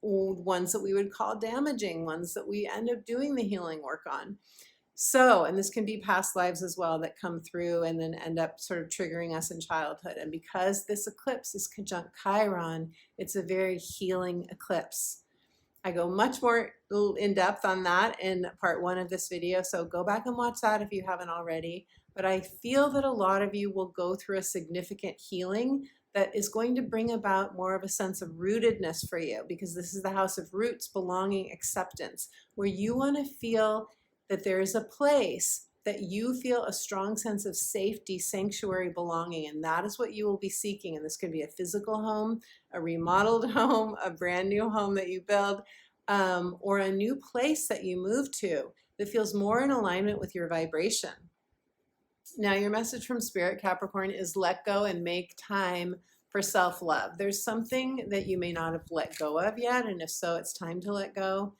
Speaker 1: ones that we would call damaging, ones that we end up doing the healing work on. So, and this can be past lives as well that come through and then end up sort of triggering us in childhood. And because this eclipse is conjunct Chiron, it's a very healing eclipse. I go much more in depth on that in part 1 of this video, so go back and watch that if you haven't already. But I feel that a lot of you will go through a significant healing that is going to bring about more of a sense of rootedness for you, because this is the house of roots, belonging, acceptance, where you want to feel that there is a place that you feel a strong sense of safety, sanctuary, belonging, and that is what you will be seeking. And this could be a physical home, a remodeled home, a brand new home that you build, or a new place that you move to that feels more in alignment with your vibration. Now, your message from Spirit, Capricorn, is let go and make time for self-love. There's something that you may not have let go of yet, and if so, it's time to let go.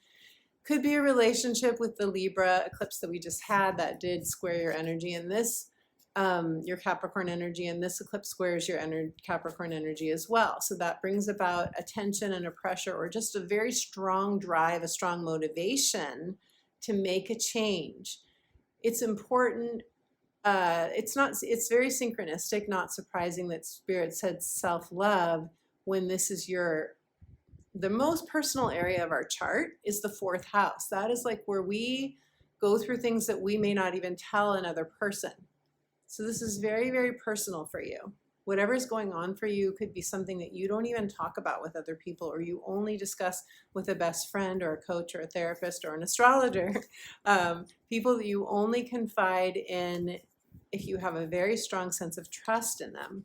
Speaker 1: Could be a relationship with the Libra eclipse that we just had that did square your energy, and this, your Capricorn energy, and this eclipse squares your Capricorn energy as well. So that brings about a tension and a pressure, or just a very strong drive, a strong motivation to make a change. It's important. It's very synchronistic, not surprising that Spirit said self-love when this is the most personal area of our chart is the 4th house. That is like where we go through things that we may not even tell another person. So this is very, very personal for you. Whatever is going on for you could be something that you don't even talk about with other people, or you only discuss with a best friend or a coach or a therapist or an astrologer. People that you only confide in if you have a very strong sense of trust in them.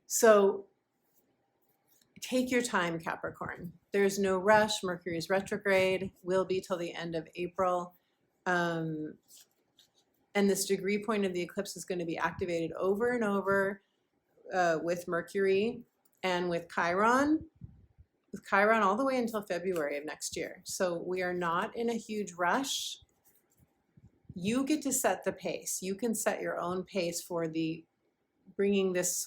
Speaker 1: So take your time, Capricorn. There's no rush. Mercury is retrograde, will be till the end of April. And this degree point of the eclipse is going to be activated over and over with Mercury and with Chiron all the way until February of next year. So we are not in a huge rush. You get to set the pace. You can set your own pace for the bringing this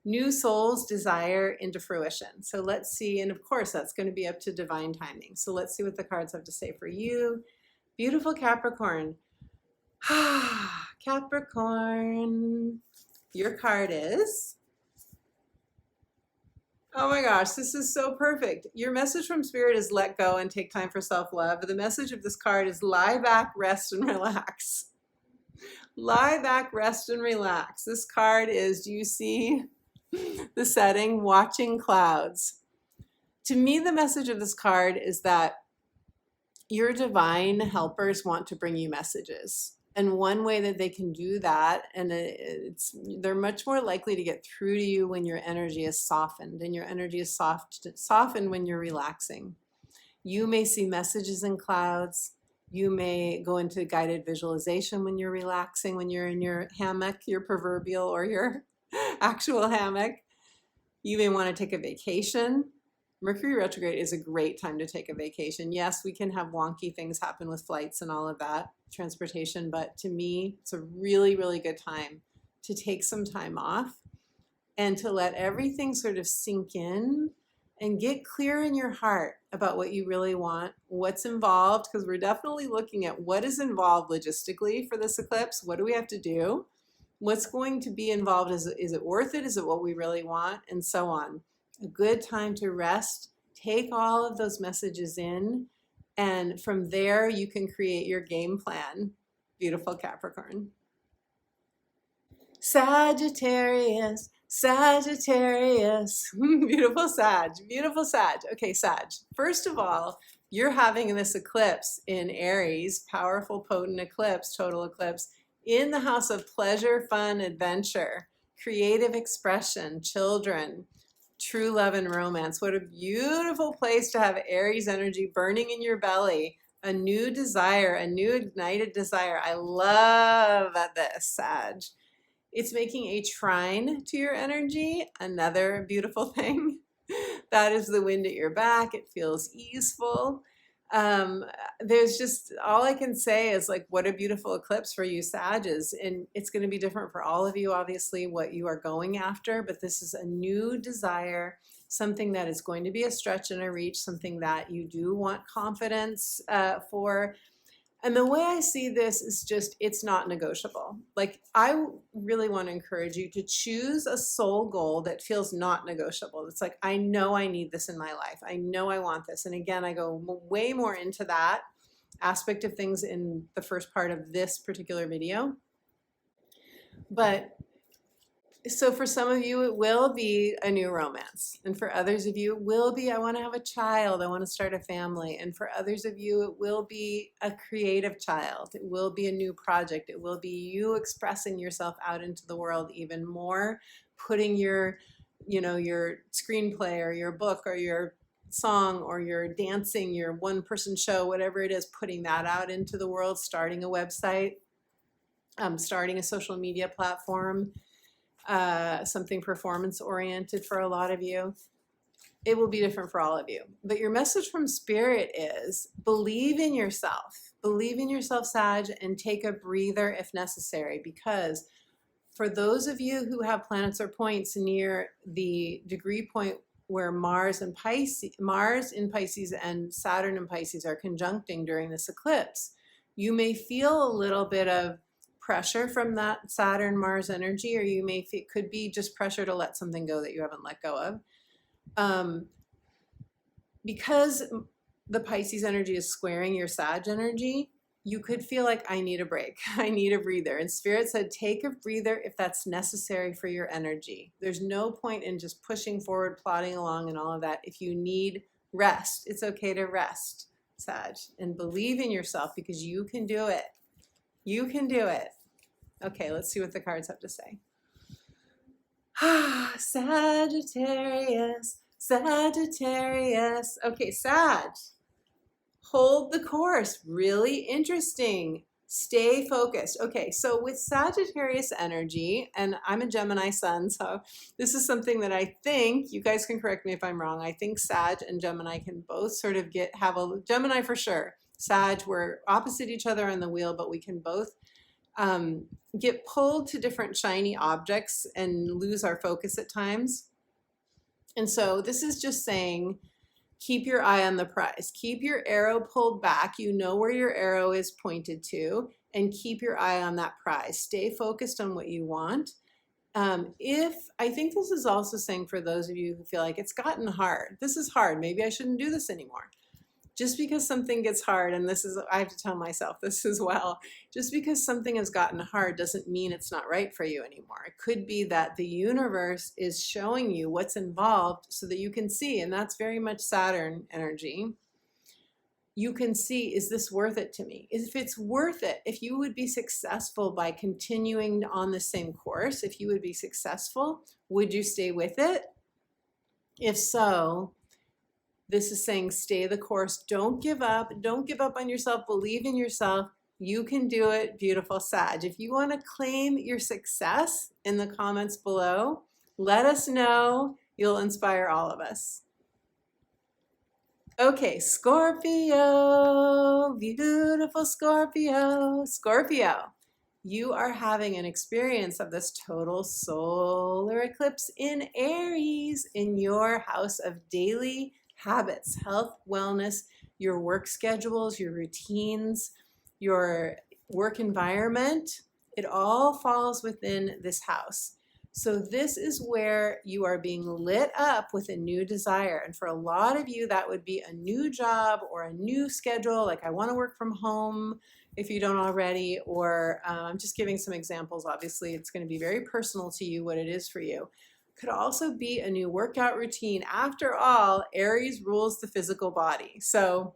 Speaker 1: new soul's desire into fruition. So let's see, and of course that's going to be up to divine timing. So let's see what the cards have to say for you. Beautiful Capricorn. Capricorn, your card is, oh my gosh, this is so perfect. Your message from Spirit is let go and take time for self-love. The message of this card is lie back, rest, and relax. Lie back, rest, and relax. This card is, do you see the setting? Watching clouds. To me, the message of this card is that your divine helpers want to bring you messages. And one way that they can do that, and they're much more likely to get through to you when your energy is softened, and your energy is softened when you're relaxing. You may see messages in clouds. You may go into guided visualization when you're relaxing, when you're in your hammock, your proverbial or your actual hammock. You may want to take a vacation. Mercury retrograde is a great time to take a vacation. Yes, we can have wonky things happen with flights and all of that, transportation, but to me, it's a really, really good time to take some time off and to let everything sort of sink in and get clear in your heart about what you really want, what's involved, because we're definitely looking at what is involved logistically for this eclipse. What do we have to do? What's going to be involved? Is it worth it? Is it what we really want? And so on. A good time to rest, take all of those messages in, and from there you can create your game plan. Beautiful Capricorn. Sagittarius, Sagittarius. Beautiful Sag, beautiful Sag. Okay, Sag, first of all, you're having this eclipse in Aries, powerful, potent eclipse, total eclipse, in the house of pleasure, fun, adventure, creative expression, children, true love and romance. What a beautiful place to have Aries energy burning in your belly. A new desire, a new ignited desire. I love this, Sag. It's making a trine to your energy, another beautiful thing. That is the wind at your back. It feels easeful. There's just, all I can say is like, what a beautiful eclipse for you Sages. And it's going to be different for all of you, obviously, what you are going after, but this is a new desire, something that is going to be a stretch and a reach, something that you do want confidence for. And the way I see this is just, it's not negotiable. Like, I really want to encourage you to choose a soul goal that feels not negotiable. It's like, I know I need this in my life. I know I want this. And again, I go way more into that aspect of things in the first part of this particular video. But so for some of you, it will be a new romance. And for others of you, it will be, I want to have a child. I want to start a family. And for others of you, it will be a creative child. It will be a new project. It will be you expressing yourself out into the world even more, putting your, your screenplay or your book or your song or your dancing, your one-person show, whatever it is, putting that out into the world, starting a website, starting a social media platform, something performance oriented for a lot of you. It will be different for all of you. But your message from Spirit is believe in yourself. Believe in yourself, Sag, and take a breather if necessary, because for those of you who have planets or points near the degree point where Mars in Pisces and Saturn in Pisces are conjuncting during this eclipse, you may feel a little bit of pressure from that Saturn-Mars energy, or you may feel, could be just pressure to let something go that you haven't let go of. Because the Pisces energy is squaring your Sag energy, you could feel like, I need a break. I need a breather. And Spirit said, take a breather if that's necessary for your energy. There's no point in just pushing forward, plodding along and all of that. If you need rest, it's okay to rest, Sag, and believe in yourself because you can do it. You can do it. Okay, let's see what the cards have to say. Sagittarius, Sagittarius. Okay, Sag, hold the course. Really interesting. Stay focused. Okay, so with Sagittarius energy, and I'm a Gemini sun, so this is something that I think, you guys can correct me if I'm wrong, I think Sag and Gemini can both sort of have a, Gemini for sure. Sag, we're opposite each other on the wheel, but we can both get pulled to different shiny objects and lose our focus at times. And so this is just saying, keep your eye on the prize. Keep your arrow pulled back. You know where your arrow is pointed to, and keep your eye on that prize. Stay focused on what you want. I think this is also saying for those of you who feel like it's gotten hard. This is hard. Maybe I shouldn't do this anymore. Just because something gets hard, and this is, I have to tell myself this as well, just because something has gotten hard doesn't mean it's not right for you anymore. It could be that the universe is showing you what's involved so that you can see, and that's very much Saturn energy. You can see, is this worth it to me? If it's worth it, if you would be successful by continuing on the same course, if you would be successful, would you stay with it? If so, this is saying stay the course. Don't give up. Don't give up on yourself. Believe in yourself. You can do it, beautiful Sag. If you want to claim your success in the comments below, let us know. You'll inspire all of us. Okay, Scorpio, beautiful Scorpio. Scorpio, you are having an experience of this total solar eclipse in Aries in your house of daily habits, health, wellness, your work schedules, your routines, your work environment. It all falls within this house. So this is where you are being lit up with a new desire. And for a lot of you, that would be a new job or a new schedule. Like, I want to work from home if you don't already, or I'm just giving some examples. Obviously, it's going to be very personal to you what it is for you. Could also be a new workout routine. After all, Aries rules the physical body. So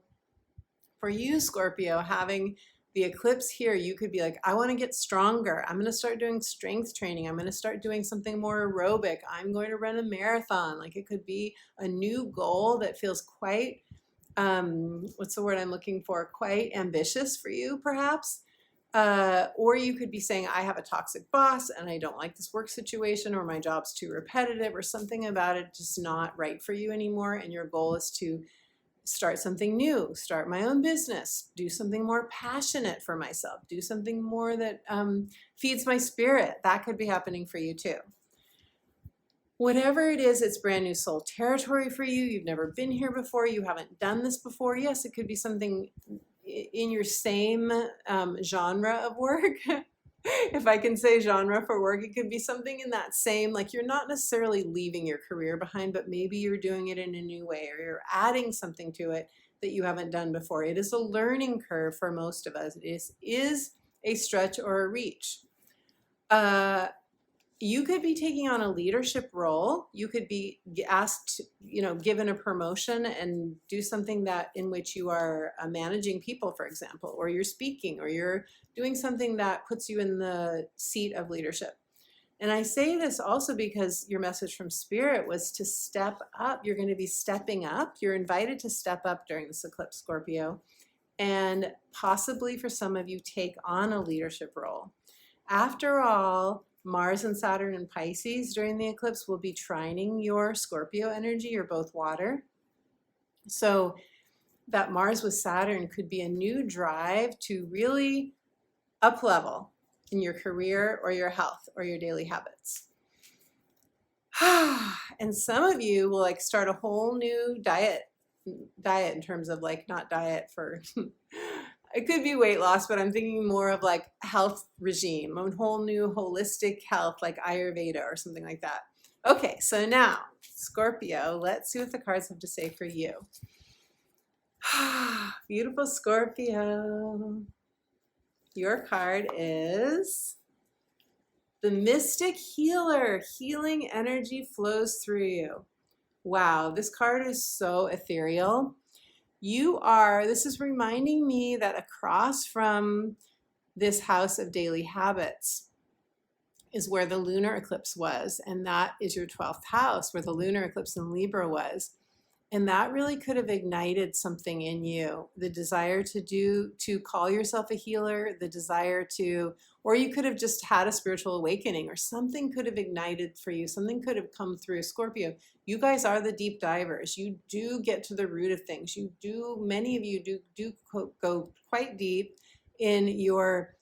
Speaker 1: for you, Scorpio, having the eclipse here, you could be like, I want to get stronger. I'm going to start doing strength training. I'm going to start doing something more aerobic. I'm going to run a marathon. Like, it could be a new goal that feels quite, what's the word I'm looking for? Quite ambitious for you, perhaps. Or you could be saying, I have a toxic boss and I don't like this work situation, or my job's too repetitive, or something about it just not right for you anymore. And your goal is to start something new, start my own business, do something more passionate for myself, do something more that feeds my spirit. That could be happening for you too. Whatever it is, it's brand new soul territory for you. You've never been here before. You haven't done this before. Yes, it could be something in your same genre of work. If I can say genre for work, it could be something in that same, like you're not necessarily leaving your career behind, but maybe you're doing it in a new way, or you're adding something to it that you haven't done before. It is a learning curve for most of us. It is a stretch or a reach. You could be taking on a leadership role. You could be asked, given a promotion and do something that in which you are managing people, for example, or you're speaking, or you're doing something that puts you in the seat of leadership. And I say this also because your message from Spirit was to step up. You're going to be stepping up. You're invited to step up during this eclipse, Scorpio, and possibly for some of you take on a leadership role. After all, Mars and Saturn and Pisces during the eclipse will be trining your Scorpio energy. You're both water. So that Mars with Saturn could be a new drive to really up level in your career or your health or your daily habits. And some of you will like start a whole new diet in terms of like, not diet for it could be weight loss, but I'm thinking more of like health regime, a whole new holistic health, like Ayurveda or something like that. Okay, so now, Scorpio, let's see what the cards have to say for you. Beautiful Scorpio. Your card is the Mystic Healer. Healing energy flows through you. Wow, this card is so ethereal. This is reminding me that across from this house of daily habits is where the lunar eclipse was. And that is your 12th house, where the lunar eclipse in Libra was. And that really could have ignited something in you. The desire to call yourself a healer, the desire to, or you could have just had a spiritual awakening, or something could have ignited for you. Something could have come through. Scorpio, you guys are the deep divers. You do get to the root of things. Many of you do go quite deep in your,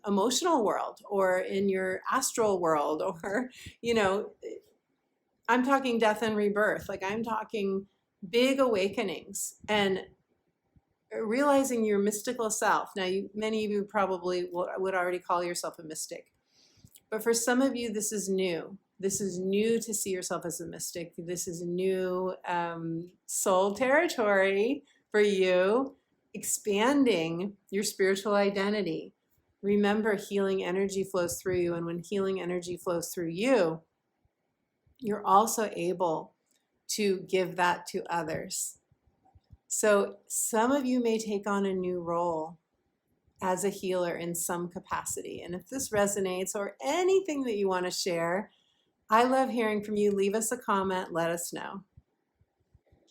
Speaker 1: emotional world, or in your astral world, or, I'm talking death and rebirth. Like I'm talking big awakenings and realizing your mystical self. Now, many of you probably would already call yourself a mystic. But for some of you, this is new. This is new to see yourself as a mystic. This is new soul territory for you, expanding your spiritual identity. Remember, healing energy flows through you. And when healing energy flows through you, you're also able to give that to others. So some of you may take on a new role as a healer in some capacity. And if this resonates, or anything that you want to share, I love hearing from you. Leave us a comment. Let us know.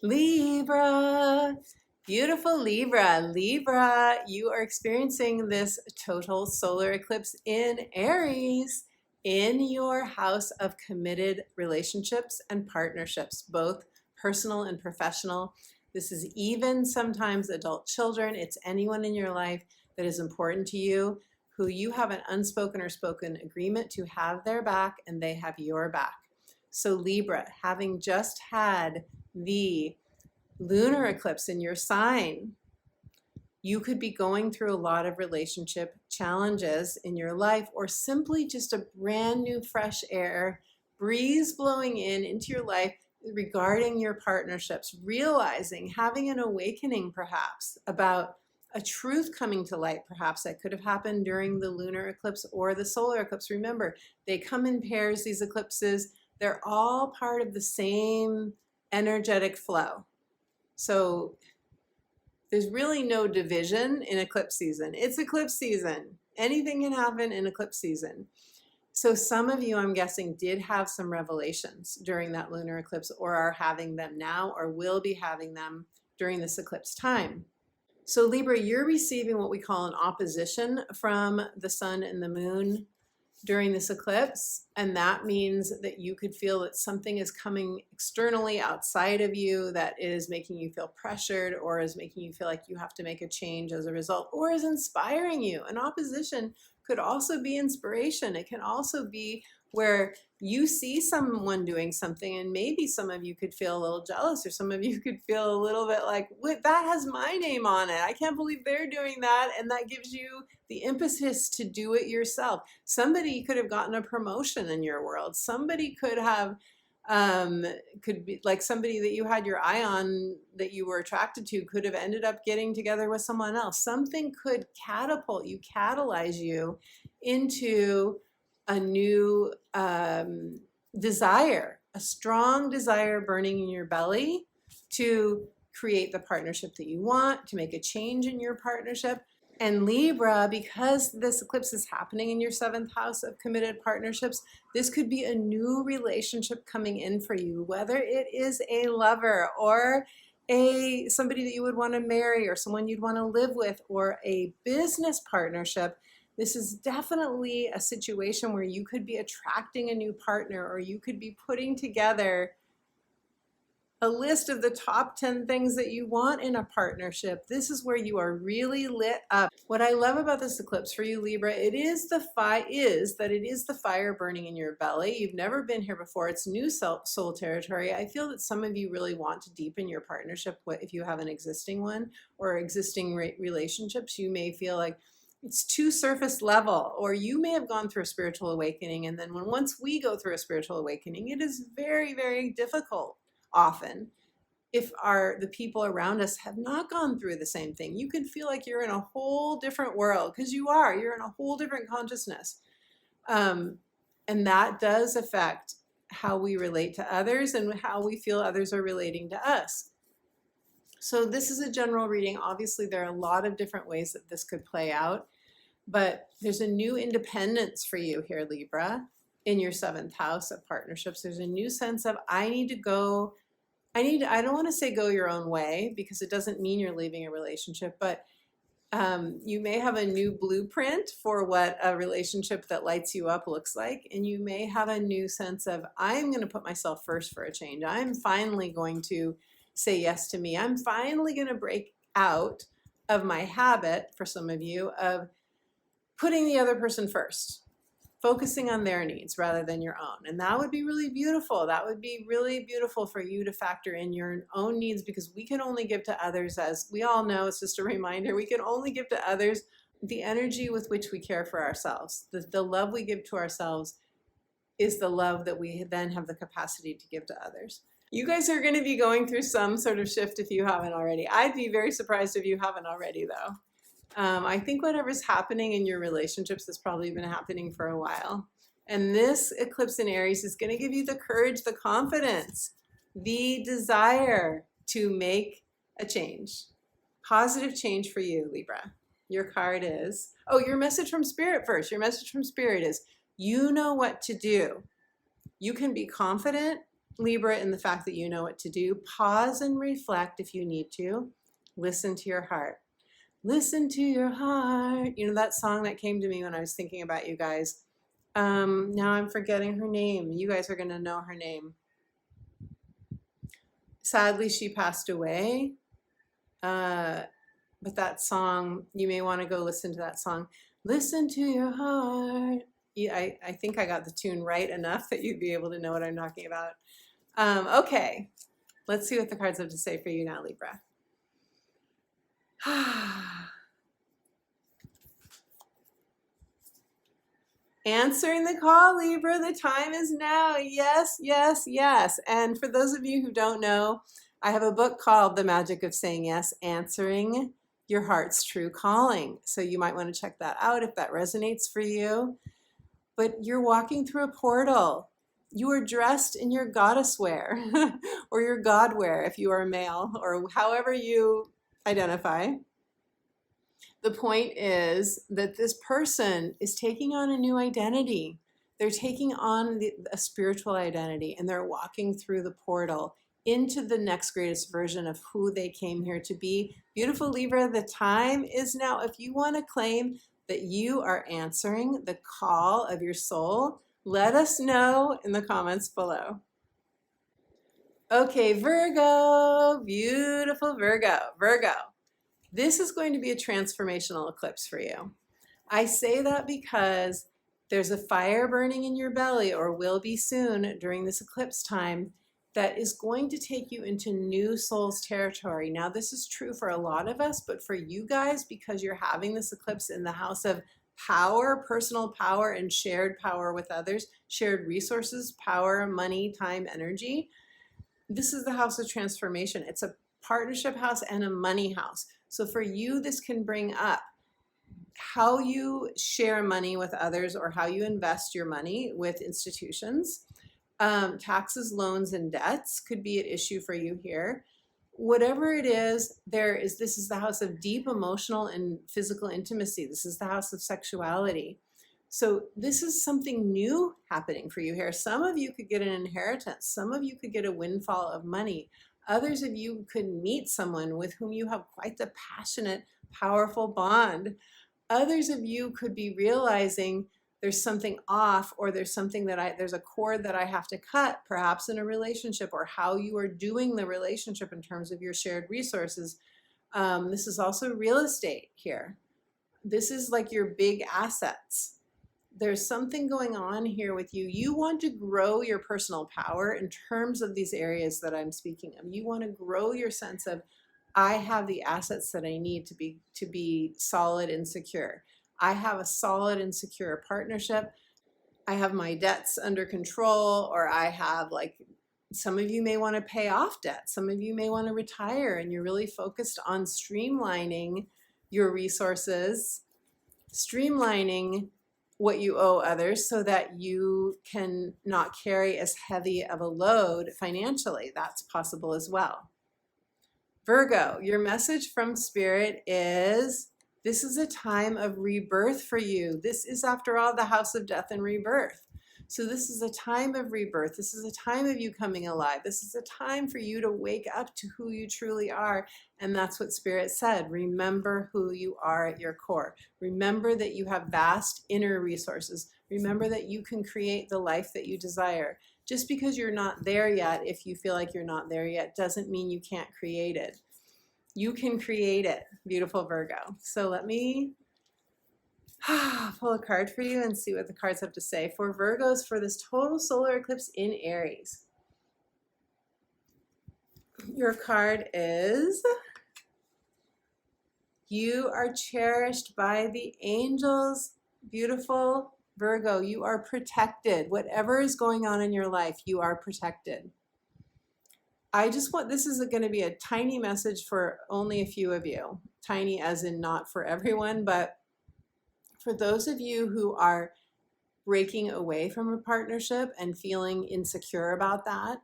Speaker 1: Libra. Beautiful Libra. Libra, you are experiencing this total solar eclipse in Aries, in your house of committed relationships and partnerships, both personal and professional. This is even sometimes adult children. It's anyone in your life that is important to you, who you have an unspoken or spoken agreement to have their back, and they have your back. So Libra, having just had the lunar eclipse in your sign, you could be going through a lot of relationship challenges in your life, or simply just a brand new fresh air, breeze blowing into your life regarding your partnerships, realizing, having an awakening perhaps about a truth coming to light, perhaps that could have happened during the lunar eclipse or the solar eclipse. Remember, they come in pairs, these eclipses. They're all part of the same energetic flow. So there's really no division in eclipse season. It's eclipse season. Anything can happen in eclipse season. So some of you, I'm guessing, did have some revelations during that lunar eclipse, or are having them now, or will be having them during this eclipse time. So Libra, you're receiving what we call an opposition from the sun and the moon during this eclipse. And that means that you could feel that something is coming externally outside of you that is making you feel pressured, or is making you feel like you have to make a change as a result, or is inspiring you. An opposition could also be inspiration. It can also be where you see someone doing something and maybe some of you could feel a little jealous, or some of you could feel a little bit like, wait, that has my name on it. I can't believe they're doing that. And that gives you the impetus to do it yourself. Somebody could have gotten a promotion in your world. Somebody could have, could be like somebody that you had your eye on that you were attracted to could have ended up getting together with someone else. Something could catapult you, catalyze you into a new desire, a strong desire burning in your belly to create the partnership that you want, to make a change in your partnership. And Libra, because this eclipse is happening in your 7th house of committed partnerships, this could be a new relationship coming in for you, whether it is a lover or somebody that you would want to marry, or someone you'd want to live with, or a business partnership. This is definitely a situation where you could be attracting a new partner, or you could be putting together a list of the top 10 things that you want in a partnership. This is where you are really lit up. What I love about this eclipse for you, Libra, it is the fire burning in your belly. You've never been here before. It's new soul territory. I feel that some of you really want to deepen your partnership. If you have an existing one or existing relationships, you may feel like it's too surface level, or you may have gone through a spiritual awakening. And then once we go through a spiritual awakening, it is very, very difficult often if the people around us have not gone through the same thing. You can feel like you're in a whole different world, because you're in a whole different consciousness. And that does affect how we relate to others and how we feel others are relating to us. So this is a general reading. Obviously, there are a lot of different ways that this could play out, but there's a new independence for you here, Libra, in your 7th house of partnerships. There's a new sense of, I don't want to say go your own way, because it doesn't mean you're leaving a relationship, but you may have a new blueprint for what a relationship that lights you up looks like. And you may have a new sense of, I'm going to put myself first for a change. I'm finally going to say yes to me. I'm finally going to break out of my habit, for some of you, of putting the other person first, focusing on their needs rather than your own. And that would be really beautiful. That would be really beautiful for you to factor in your own needs, because we can only give to others, as we all know, it's just a reminder, we can only give to others the energy with which we care for ourselves. The love we give to ourselves is the love that we then have the capacity to give to others. You guys are going to be going through some sort of shift if you haven't already. I'd be very surprised if you haven't already, though. I think whatever's happening in your relationships has probably been happening for a while. And this eclipse in Aries is going to give you the courage, the confidence, the desire to make a change. Positive change for you, Libra. Your card is, your message from Spirit first. Your message from Spirit is, you know what to do. You can be confident, Libra, in the fact that you know what to do. Pause and reflect if you need to. Listen to your heart. Listen to your heart. You know that song that came to me when I was thinking about you guys. Now I'm forgetting her name. You guys are going to know her name. Sadly, she passed away. But that song, you may want to go listen to that song. Listen to your heart. Yeah, I think I got the tune right enough that you'd be able to know what I'm talking about. Okay, let's see what the cards have to say for you now, Libra. Answering the call, Libra, the time is now. Yes, yes, yes. And for those of you who don't know, I have a book called The Magic of Saying Yes, Answering Your Heart's True Calling. So you might want to check that out if that resonates for you. But you're walking through a portal. You are dressed in your goddess wear or your god wear if you are a male, or however you identify. The point is that this person is taking on a new identity. They're taking on a spiritual identity, and they're walking through the portal into the next greatest version of who they came here to be. Beautiful Libra, the time is now. If you want to claim that you are answering the call of your soul, let us know in the comments below. Okay, Virgo, beautiful Virgo. Virgo, this is going to be a transformational eclipse for you. I say that because there's a fire burning in your belly, or will be soon during this eclipse time, that is going to take you into new soul's territory. Now, this is true for a lot of us, but for you guys, because you're having this eclipse in the house of power, personal power, and shared power with others, shared resources, power, money, time, energy. This is the house of transformation. It's a partnership house and a money house. So for you, this can bring up how you share money with others, or how you invest your money with institutions. Taxes, loans, and debts could be an issue for you here. Whatever it is, this is the house of deep emotional and physical intimacy. This is the house of sexuality. So this is something new happening for you here. Some of you could get an inheritance. Some of you could get a windfall of money. Others of you could meet someone with whom you have quite the passionate, powerful bond. Others of you could be realizing there's something off, or there's something there's a cord that I have to cut, perhaps in a relationship, or how you are doing the relationship in terms of your shared resources. This is also real estate here. This is like your big assets. There's something going on here with you. You want to grow your personal power in terms of these areas that I'm speaking of. You want to grow your sense of, I have the assets that I need to be solid and secure. I have a solid and secure partnership. I have my debts under control, or I have, like, some of you may want to pay off debt. Some of you may want to retire, and you're really focused on streamlining your resources, streamlining what you owe others so that you can not carry as heavy of a load financially. That's possible as well. Virgo, your message from Spirit is, this is a time of rebirth for you. This is, after all, the house of death and rebirth. So this is a time of rebirth. This is a time of you coming alive. This is a time for you to wake up to who you truly are. And that's what Spirit said. Remember who you are at your core. Remember that you have vast inner resources. Remember that you can create the life that you desire. Just because you're not there yet, if you feel like you're not there yet, doesn't mean you can't create it. You can create it, beautiful Virgo. So let me pull a card for you and see what the cards have to say for Virgos for this total solar eclipse in Aries. Your card is, you are cherished by the angels. Beautiful Virgo, you are protected. Whatever is going on in your life, you are protected. This is going to be a tiny message for only a few of you. Tiny as in not for everyone, but for those of you who are breaking away from a partnership and feeling insecure about that,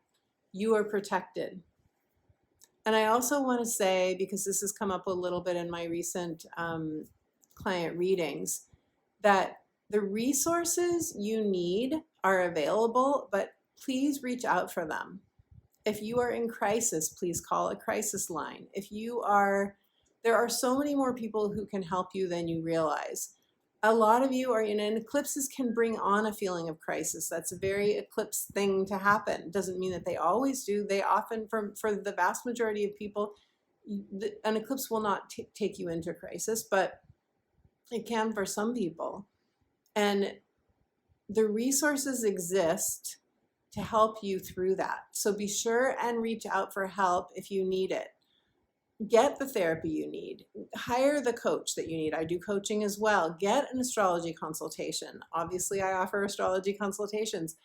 Speaker 1: you are protected. And I also want to say, because this has come up a little bit in my recent client readings, that the resources you need are available, but please reach out for them. If you are in crisis, please call a crisis line. There are so many more people who can help you than you realize. A lot of you are in, and eclipses can bring on a feeling of crisis. That's a very eclipse thing to happen. Doesn't mean that they always do. They often, for the vast majority of people, an eclipse will not take you into crisis, but it can for some people. And the resources exist to help you through that. So be sure and reach out for help if you need it. Get the therapy you need. Hire the coach that you need. I do coaching as well. Get an astrology consultation. Obviously, I offer astrology consultations.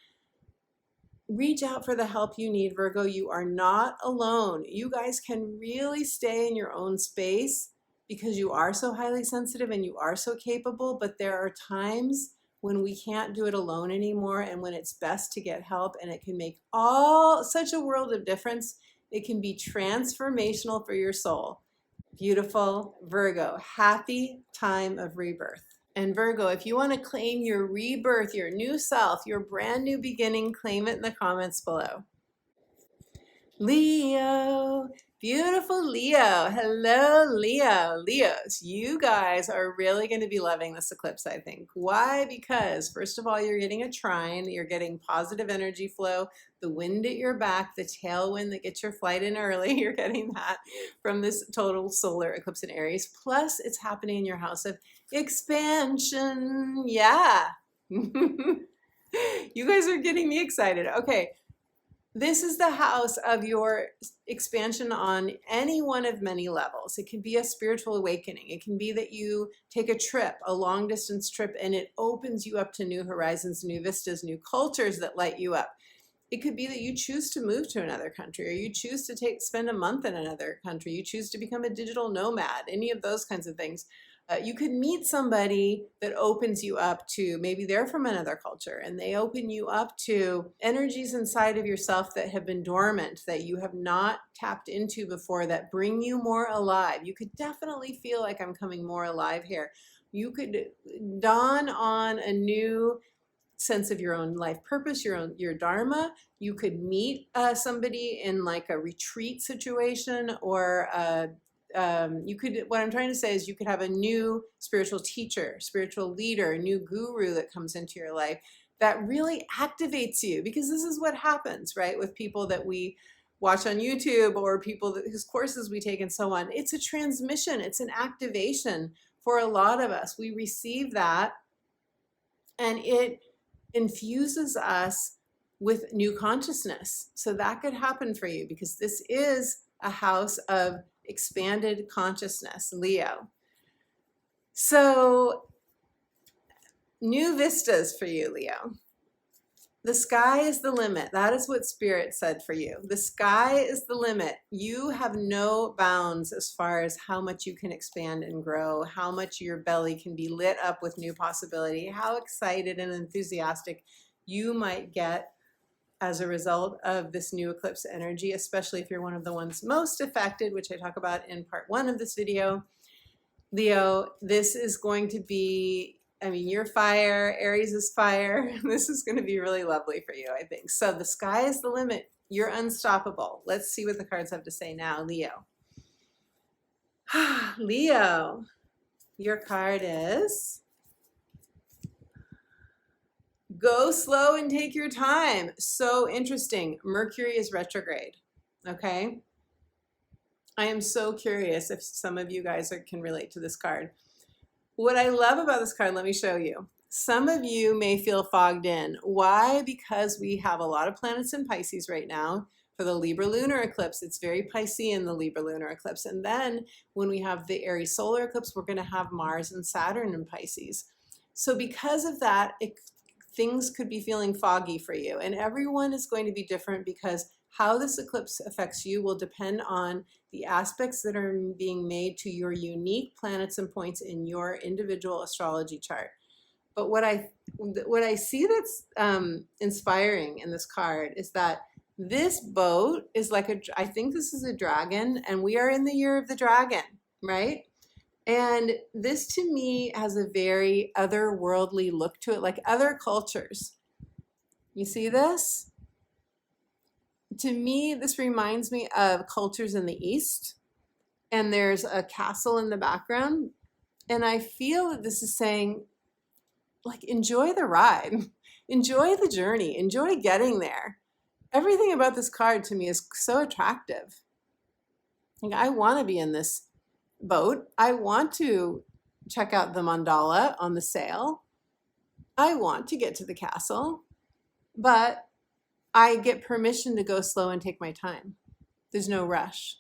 Speaker 1: Reach out for the help you need, Virgo. You are not alone. You guys can really stay in your own space because you are so highly sensitive and you are so capable, but there are times when we can't do it alone anymore, and when it's best to get help, and it can make such a world of difference. It can be transformational for your soul. Beautiful Virgo, happy time of rebirth. And Virgo, if you want to claim your rebirth, your new self, your brand new beginning, claim it in the comments below. Leo, beautiful Leo. Hello, Leo. Leos, you guys are really going to be loving this eclipse, I think. Why? Because, first of all, you're getting a trine, you're getting positive energy flow, the wind at your back, the tailwind that gets your flight in early, you're getting that from this total solar eclipse in Aries. Plus, it's happening in your house of expansion. Yeah. You guys are getting me excited. Okay. This is the house of your expansion on any one of many levels. It can be a spiritual awakening. It can be that you take a trip, a long distance trip, and it opens you up to new horizons, new vistas, new cultures that light you up. It could be that you choose to move to another country, or you choose to spend a month in another country. You choose to become a digital nomad, any of those kinds of things. You could meet somebody that opens you up to, maybe they're from another culture, and they open you up to energies inside of yourself that have been dormant, that you have not tapped into before, that bring you more alive. You could definitely feel like I'm coming more alive here. You could dawn on a new sense of your own life purpose, your dharma. You could meet somebody in like a retreat situation, or what I'm trying to say is you could have a new spiritual teacher, spiritual leader, new guru that comes into your life that really activates you, because this is what happens, right? With people that we watch on YouTube, or people whose courses we take and so on. It's a transmission. It's an activation for a lot of us. We receive that and it infuses us with new consciousness. So that could happen for you, because this is a house of expanded consciousness, Leo. So new vistas for you, Leo. The sky is the limit. That is what Spirit said for you. The sky is the limit. You have no bounds as far as how much you can expand and grow, how much your belly can be lit up with new possibility, how excited and enthusiastic you might get as a result of this new eclipse energy, especially if you're one of the ones most affected, which I talk about in part 1 of this video. Leo, this is going to be, I mean, you're fire, Aries is fire. This is going to be really lovely for you, I think. So the sky is the limit. You're unstoppable. Let's see what the cards have to say now, Leo. Leo, your card is go slow and take your time. So interesting. Mercury is retrograde. Okay. I am so curious if some of you guys can relate to this card. What I love about this card, let me show you. Some of you may feel fogged in. Why? Because we have a lot of planets in Pisces right now. For the Libra lunar eclipse, it's very Piscean, the Libra lunar eclipse. And then when we have the Aries solar eclipse, we're going to have Mars and Saturn in Pisces. So because of that, things could be feeling foggy for you. And everyone is going to be different, because how this eclipse affects you will depend on the aspects that are being made to your unique planets and points in your individual astrology chart. But what I see that's inspiring in this card is that this boat is like I think this is a dragon, and we are in the year of the dragon, right? And this to me has a very otherworldly look to it, like other cultures. You see this? To me, this reminds me of cultures in the East, and there's a castle in the background. And I feel that this is saying, like, enjoy the ride, enjoy the journey, enjoy getting there. Everything about this card to me is so attractive. Like, I want to be in this boat. I want to check out the mandala on the sail. I want to get to the castle, but I get permission to go slow and take my time. There's no rush.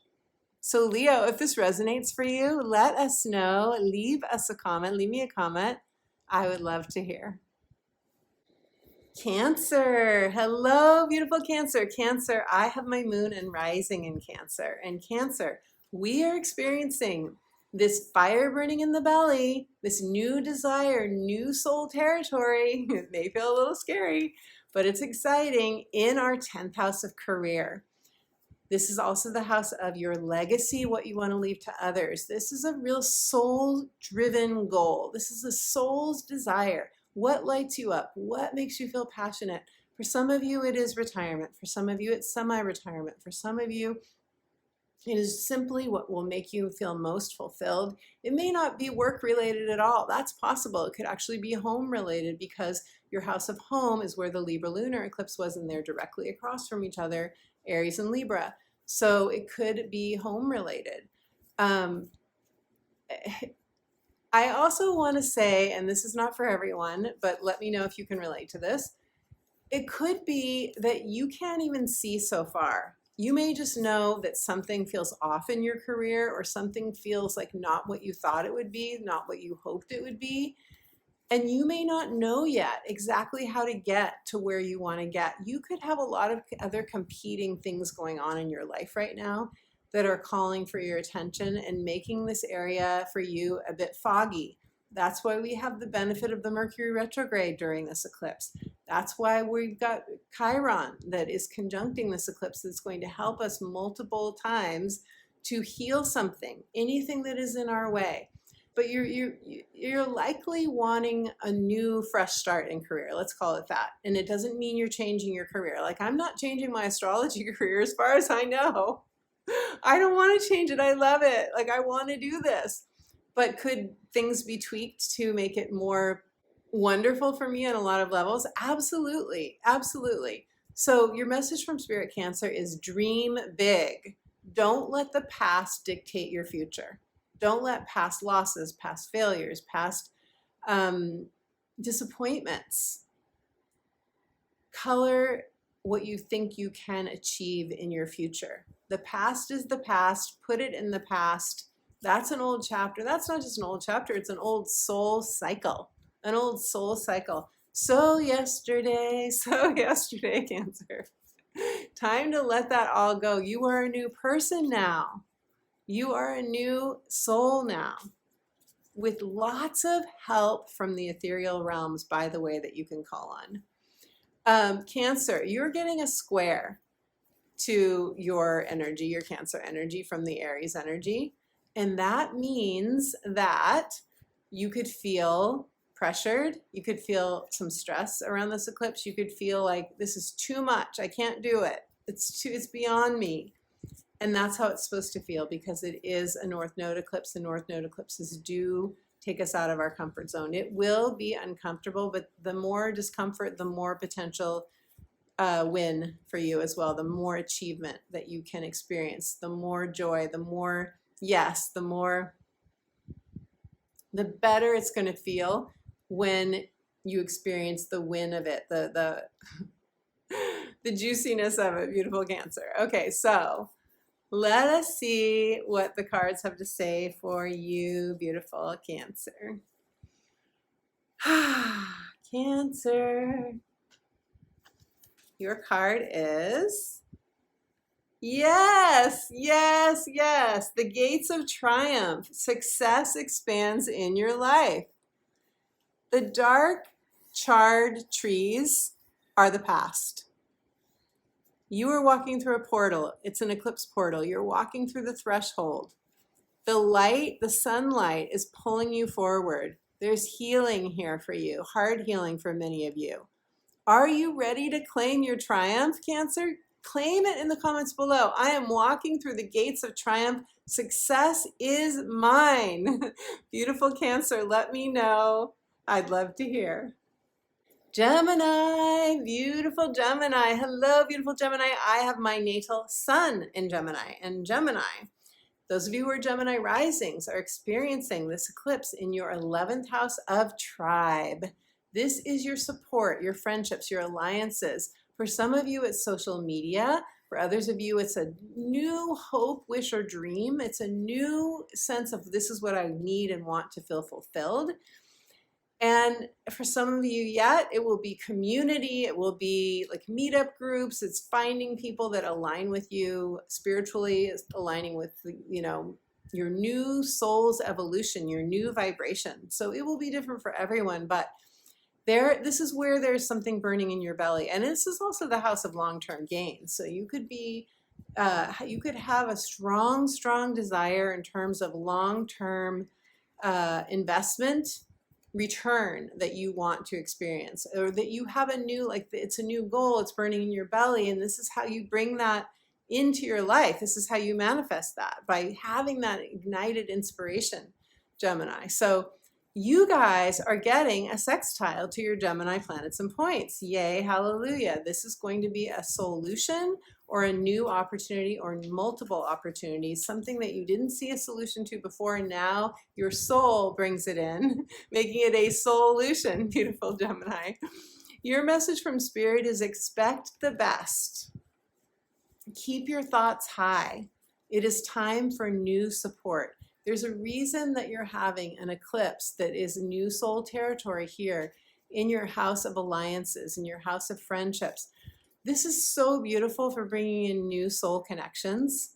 Speaker 1: So Leo, if this resonates for you, let us know. Leave us a comment. Leave me a comment. I would love to hear. Cancer. Hello, beautiful Cancer. Cancer, I have my moon and rising in Cancer. And Cancer, we are experiencing this fire burning in the belly, this new desire, new soul territory. It may feel a little scary, but it's exciting, in our 10th house of career. This is also the house of your legacy, what you want to leave to others. This is a real soul-driven goal. This is a soul's desire. What lights you up? What makes you feel passionate? For some of you, it is retirement. For some of you, it's semi-retirement. For some of you, it is simply what will make you feel most fulfilled. It may not be work related at all. That's possible. It could actually be home related because your house of home is where the Libra lunar eclipse was, and they're directly across from each other, Aries and Libra. So it could be home related. I also want to say, and this is not for everyone, but let me know if you can relate to this. It could be that you can't even see so far. You may just know that something feels off in your career, or something feels like not what you thought it would be, not what you hoped it would be. And you may not know yet exactly how to get to where you want to get. You could have a lot of other competing things going on in your life right now that are calling for your attention and making this area for you a bit foggy. That's why we have the benefit of the Mercury retrograde during this eclipse. That's why we've got Chiron that is conjuncting this eclipse that's going to help us multiple times to heal something, anything that is in our way. But you're likely wanting a new fresh start in career. Let's call it that. And it doesn't mean you're changing your career. Like, I'm not changing my astrology career as far as I know. I don't want to change it. I love it. Like, I want to do this. But could things be tweaked to make it more wonderful for me on a lot of levels? Absolutely. Absolutely. So your message from Spirit Cancer is dream big. Don't let the past dictate your future. Don't let past losses, past failures, past disappointments color what you think you can achieve in your future. The past is the past. Put it in the past. That's an old chapter. That's not just an old chapter. It's an old soul cycle. An old soul cycle. So yesterday, Cancer. Time to let that all go. You are a new person now. You are a new soul now, with lots of help from the ethereal realms, by the way, that you can call on. Cancer, you're getting a square to your energy, your Cancer energy, from the Aries energy. And that means that you could feel pressured. You could feel some stress around this eclipse. You could feel like, this is too much. I can't do it. It's beyond me. And that's how it's supposed to feel, because it is a North Node eclipse. The North Node eclipses do take us out of our comfort zone. It will be uncomfortable, but the more discomfort, the more potential win for you as well. The more achievement that you can experience, the more joy, the more yes, the better it's going to feel when you experience the win of it, the juiciness of it. Beautiful Cancer. Okay, so let us see what the cards have to say for you, beautiful Cancer. Cancer. Your card is, yes, yes, yes. The gates of triumph. Success expands in your life. The dark, charred trees are the past. You are walking through a portal. It's an eclipse portal. You're walking through the threshold. The light, the sunlight is pulling you forward. There's healing here for you, hard healing for many of you. Are you ready to claim your triumph, Cancer? Claim it in the comments below. I am walking through the gates of triumph. Success is mine. Beautiful Cancer, let me know. I'd love to hear. Gemini, beautiful Gemini. Hello, beautiful Gemini. I have my natal sun in Gemini. And Gemini, those of you who are Gemini risings, are experiencing this eclipse in your 11th house of tribe. This is your support, your friendships, your alliances. For some of you, it's social media. For others of you, it's a new hope, wish, or dream. It's a new sense of, this is what I need and want to feel fulfilled. And for some of you yet, it will be community. It will be like meetup groups. It's finding people that align with you spiritually, aligning with, you know, your new soul's evolution, your new vibration. So it will be different for everyone, but this is where there's something burning in your belly. And this is also the house of long-term gains. So you could be, you could have a strong desire in terms of long-term investment, return that you want to experience, or that you have a new, like it's a new goal, it's burning in your belly, and this is how you bring that into your life. This is how you manifest that, by having that ignited inspiration, Gemini. So you guys are getting a sextile to your Gemini planets and points. Yay, hallelujah. This is going to be a solution or a new opportunity or multiple opportunities, something that you didn't see a solution to before, and now your soul brings it in, making it a solution. Beautiful Gemini. Your message from Spirit is expect the best. Keep your thoughts high. It is time for new support. There's a reason that you're having an eclipse that is new soul territory here in your house of alliances, in your house of friendships. This is so beautiful for bringing in new soul connections,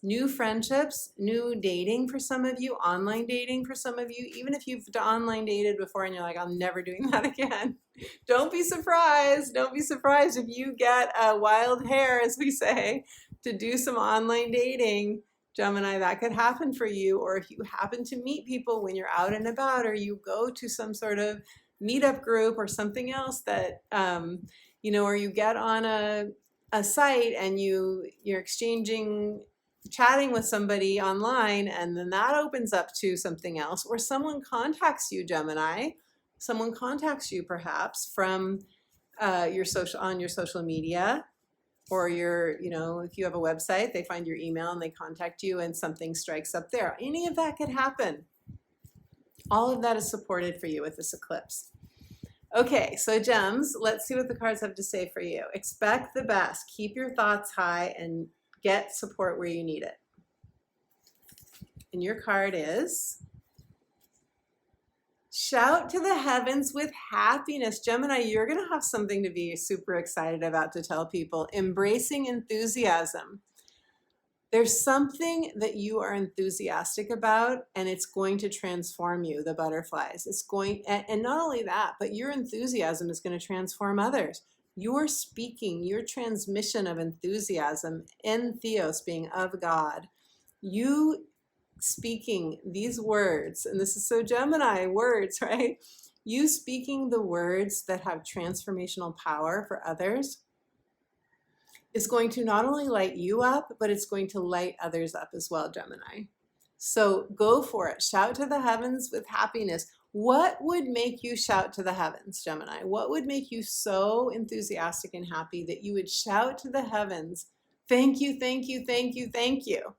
Speaker 1: new friendships, new dating for some of you, online dating for some of you. Even if you've online dated before and you're like, I'm never doing that again. Don't be surprised. Don't be surprised if you get a wild hair, as we say, to do some online dating. Gemini, that could happen for you. Or if you happen to meet people when you're out and about, or you go to some sort of meetup group or something else that, you know, or you get on a site and you're chatting with somebody online, and then that opens up to something else, or someone contacts you, Gemini. Someone contacts you perhaps from on your social media, or you know, if you have a website, they find your email and they contact you and something strikes up there. Any of that could happen. All of that is supported for you with this eclipse. Okay, so Gems, let's see what the cards have to say for you. Expect the best. Keep your thoughts high and get support where you need it. And your card is shout to the heavens with happiness. Gemini, you're going to have something to be super excited about to tell people. Embracing enthusiasm. There's something that you are enthusiastic about, and it's going to transform you, the butterflies. It's going, and not only that, but your enthusiasm is going to transform others. Your speaking, your transmission of enthusiasm, entheos being of God, you speaking these words, and this is so Gemini, words, right? You speaking the words that have transformational power for others is going to not only light you up, but it's going to light others up as well, Gemini. So go for it. Shout to the heavens with happiness. What would make you shout to the heavens, Gemini? What would make you so enthusiastic and happy that you would shout to the heavens, thank you, thank you, thank you, thank you?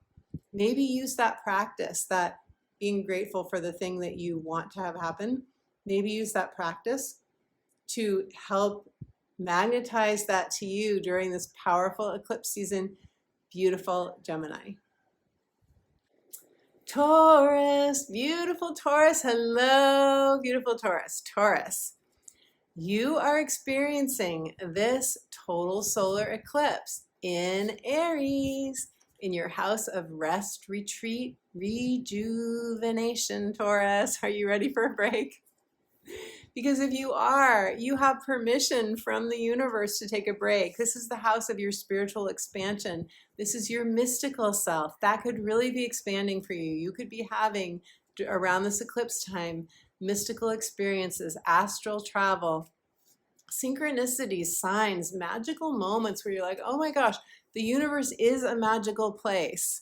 Speaker 1: Maybe use that practice, that being grateful for the thing that you want to have happen. Maybe use that practice to help magnetize that to you during this powerful eclipse season. Beautiful Gemini. Taurus, beautiful Taurus. Hello, beautiful Taurus. Taurus, you are experiencing this total solar eclipse in Aries, in your house of rest, retreat, rejuvenation, Taurus. Are you ready for a break? Because if you are, you have permission from the universe to take a break. This is the house of your spiritual expansion. This is your mystical self. That could really be expanding for you. You could be having, around this eclipse time, mystical experiences, astral travel, synchronicities, signs, magical moments where you're like, oh my gosh, the universe is a magical place.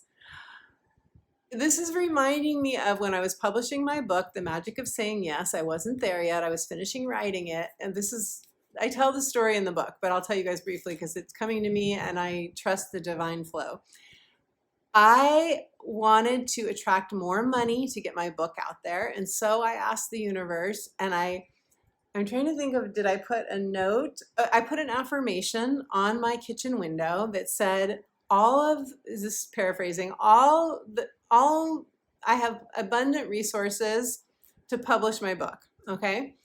Speaker 1: This is reminding me of when I was publishing my book, The Magic of Saying Yes. I wasn't there yet. I was finishing writing it. And this is, I tell the story in the book, but I'll tell you guys briefly because it's coming to me and I trust the divine flow. I wanted to attract more money to get my book out there. And so I asked the universe, and I'm trying to think of, did I put a note? I put an affirmation on my kitchen window that said, is this paraphrasing, I have abundant resources to publish my book, okay?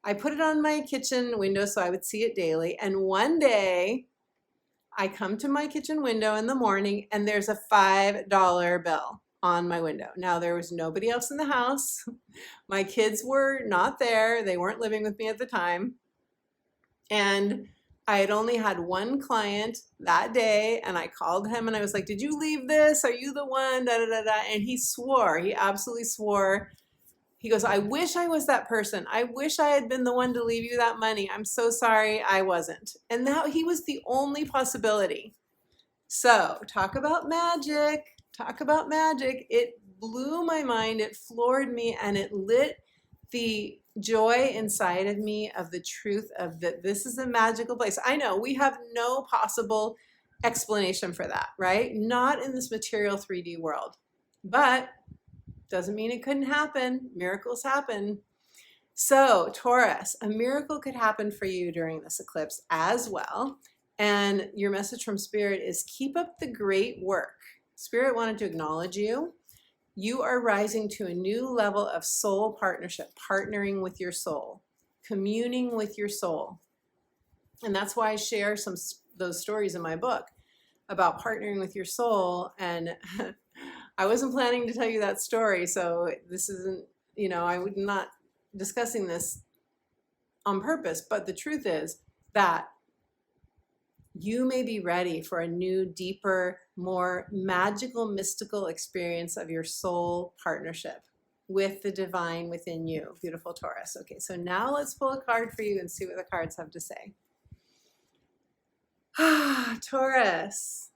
Speaker 1: I put it on my kitchen window so I would see it daily. And one day I come to my kitchen window in the morning and there's a $5 bill on my window. Now, there was nobody else in the house. My kids were not there. They weren't living with me at the time. And I had only had one client that day, and I called him and I was like, did you leave this? Are you the one? Da, da, da, da. And he swore, he absolutely swore He goes, I wish I was that person. I wish I had been the one to leave you that money. I'm so sorry I wasn't. And now he was the only possibility. So talk about magic. Talk about magic. It blew my mind. It floored me, and it lit the joy inside of me of the truth of that this is a magical place. I know we have no possible explanation for that, right? Not in this material 3D world, but doesn't mean it couldn't happen. Miracles happen. So Taurus, a miracle could happen for you during this eclipse as well. And your message from Spirit is keep up the great work. Spirit wanted to acknowledge you. You are rising to a new level of soul partnership, partnering with your soul, communing with your soul. And that's why I share those stories in my book about partnering with your soul. And I wasn't planning to tell you that story, so this isn't, I would not discussing this on purpose, but the truth is that you may be ready for a new, deeper, more magical, mystical experience of your soul partnership with the divine within you. Beautiful Taurus. Okay, so now let's pull a card for you and see what the cards have to say. Taurus.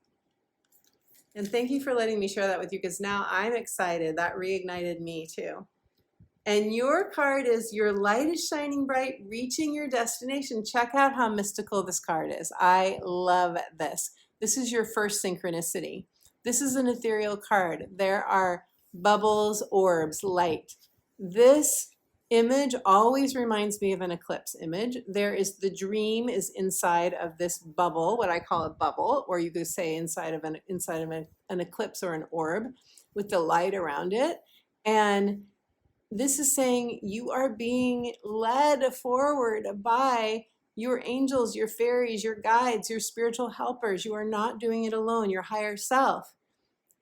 Speaker 1: And thank you for letting me share that with you, because now I'm excited. That reignited me too. And your card is your light is shining bright, reaching your destination. Check out how mystical this card is. I love this. This is your first synchronicity. This is an ethereal card. There are bubbles, orbs, light. This image always reminds me of an eclipse image. The dream is inside of this bubble, what I call a bubble, or you could say inside of an eclipse or an orb with the light around it. And this is saying you are being led forward by your angels, your fairies, your guides, your spiritual helpers. You are not doing it alone, your higher self.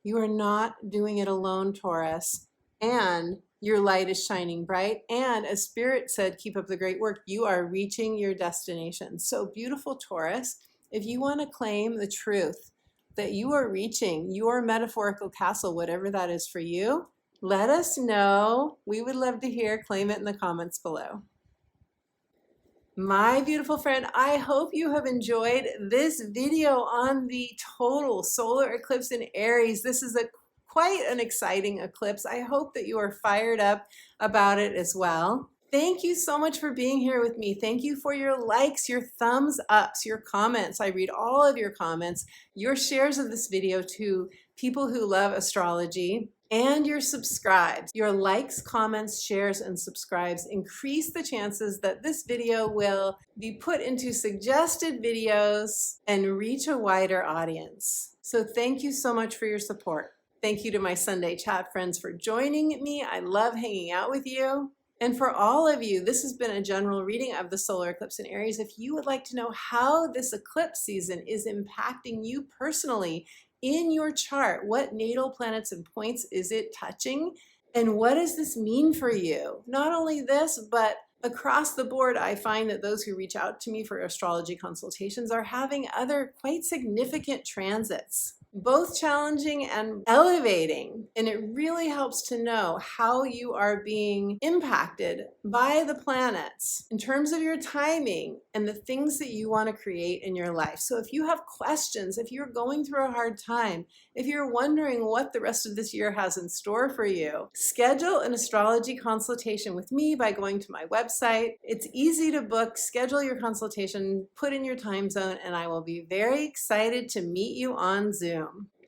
Speaker 1: You are not doing it alone, Taurus. And your light is shining bright. And as Spirit said, keep up the great work. You are reaching your destination. So beautiful, Taurus. If you want to claim the truth that you are reaching your metaphorical castle, whatever that is for you, let us know. We would love to hear. Claim it in the comments below. My beautiful friend, I hope you have enjoyed this video on the total solar eclipse in Aries. This is quite an exciting eclipse. I hope that you are fired up about it as well. Thank you so much for being here with me. Thank you for your likes, your thumbs ups, your comments. I read all of your comments, your shares of this video to people who love astrology, and your subscribes. Your likes, comments, shares, and subscribes increase the chances that this video will be put into suggested videos and reach a wider audience. So thank you so much for your support. Thank you to my Sunday chat friends for joining me. I love hanging out with you. And for all of you, this has been a general reading of the solar eclipse in Aries. If you would like to know how this eclipse season is impacting you personally in your chart, what natal planets and points is it touching? And what does this mean for you? Not only this, but across the board, I find that those who reach out to me for astrology consultations are having other quite significant transits, both challenging and elevating. And it really helps to know how you are being impacted by the planets in terms of your timing and the things that you want to create in your life. So if you have questions, if you're going through a hard time, if you're wondering what the rest of this year has in store for you, schedule an astrology consultation with me by going to my website. It's easy to book. Schedule your consultation, put in your time zone, and I will be very excited to meet you on Zoom.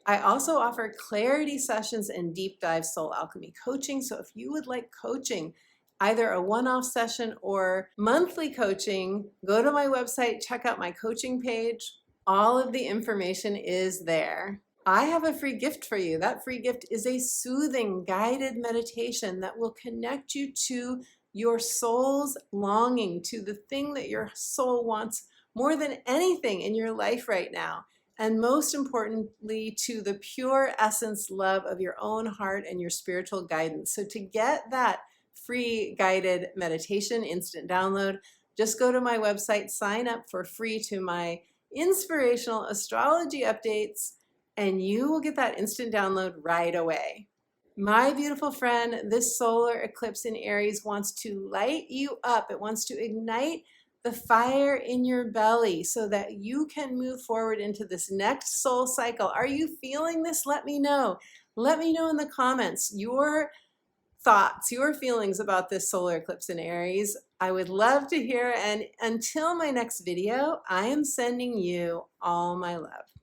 Speaker 1: I also offer clarity sessions and deep dive soul alchemy coaching. So if you would like coaching, either a one-off session or monthly coaching, go to my website, check out my coaching page. All of the information is there. I have a free gift for you. That free gift is a soothing guided meditation that will connect you to your soul's longing, to the thing that your soul wants more than anything in your life right now. And most importantly, to the pure essence love of your own heart and your spiritual guidance. So to get that free guided meditation instant download, just go to my website, sign up for free to my inspirational astrology updates, and you will get that instant download right away. My beautiful friend, this solar eclipse in Aries wants to light you up. It wants to ignite the fire in your belly so that you can move forward into this next soul cycle. Are you feeling this? Let me know. Let me know in the comments your thoughts, your feelings about this solar eclipse in Aries. I would love to hear. And until my next video, I am sending you all my love.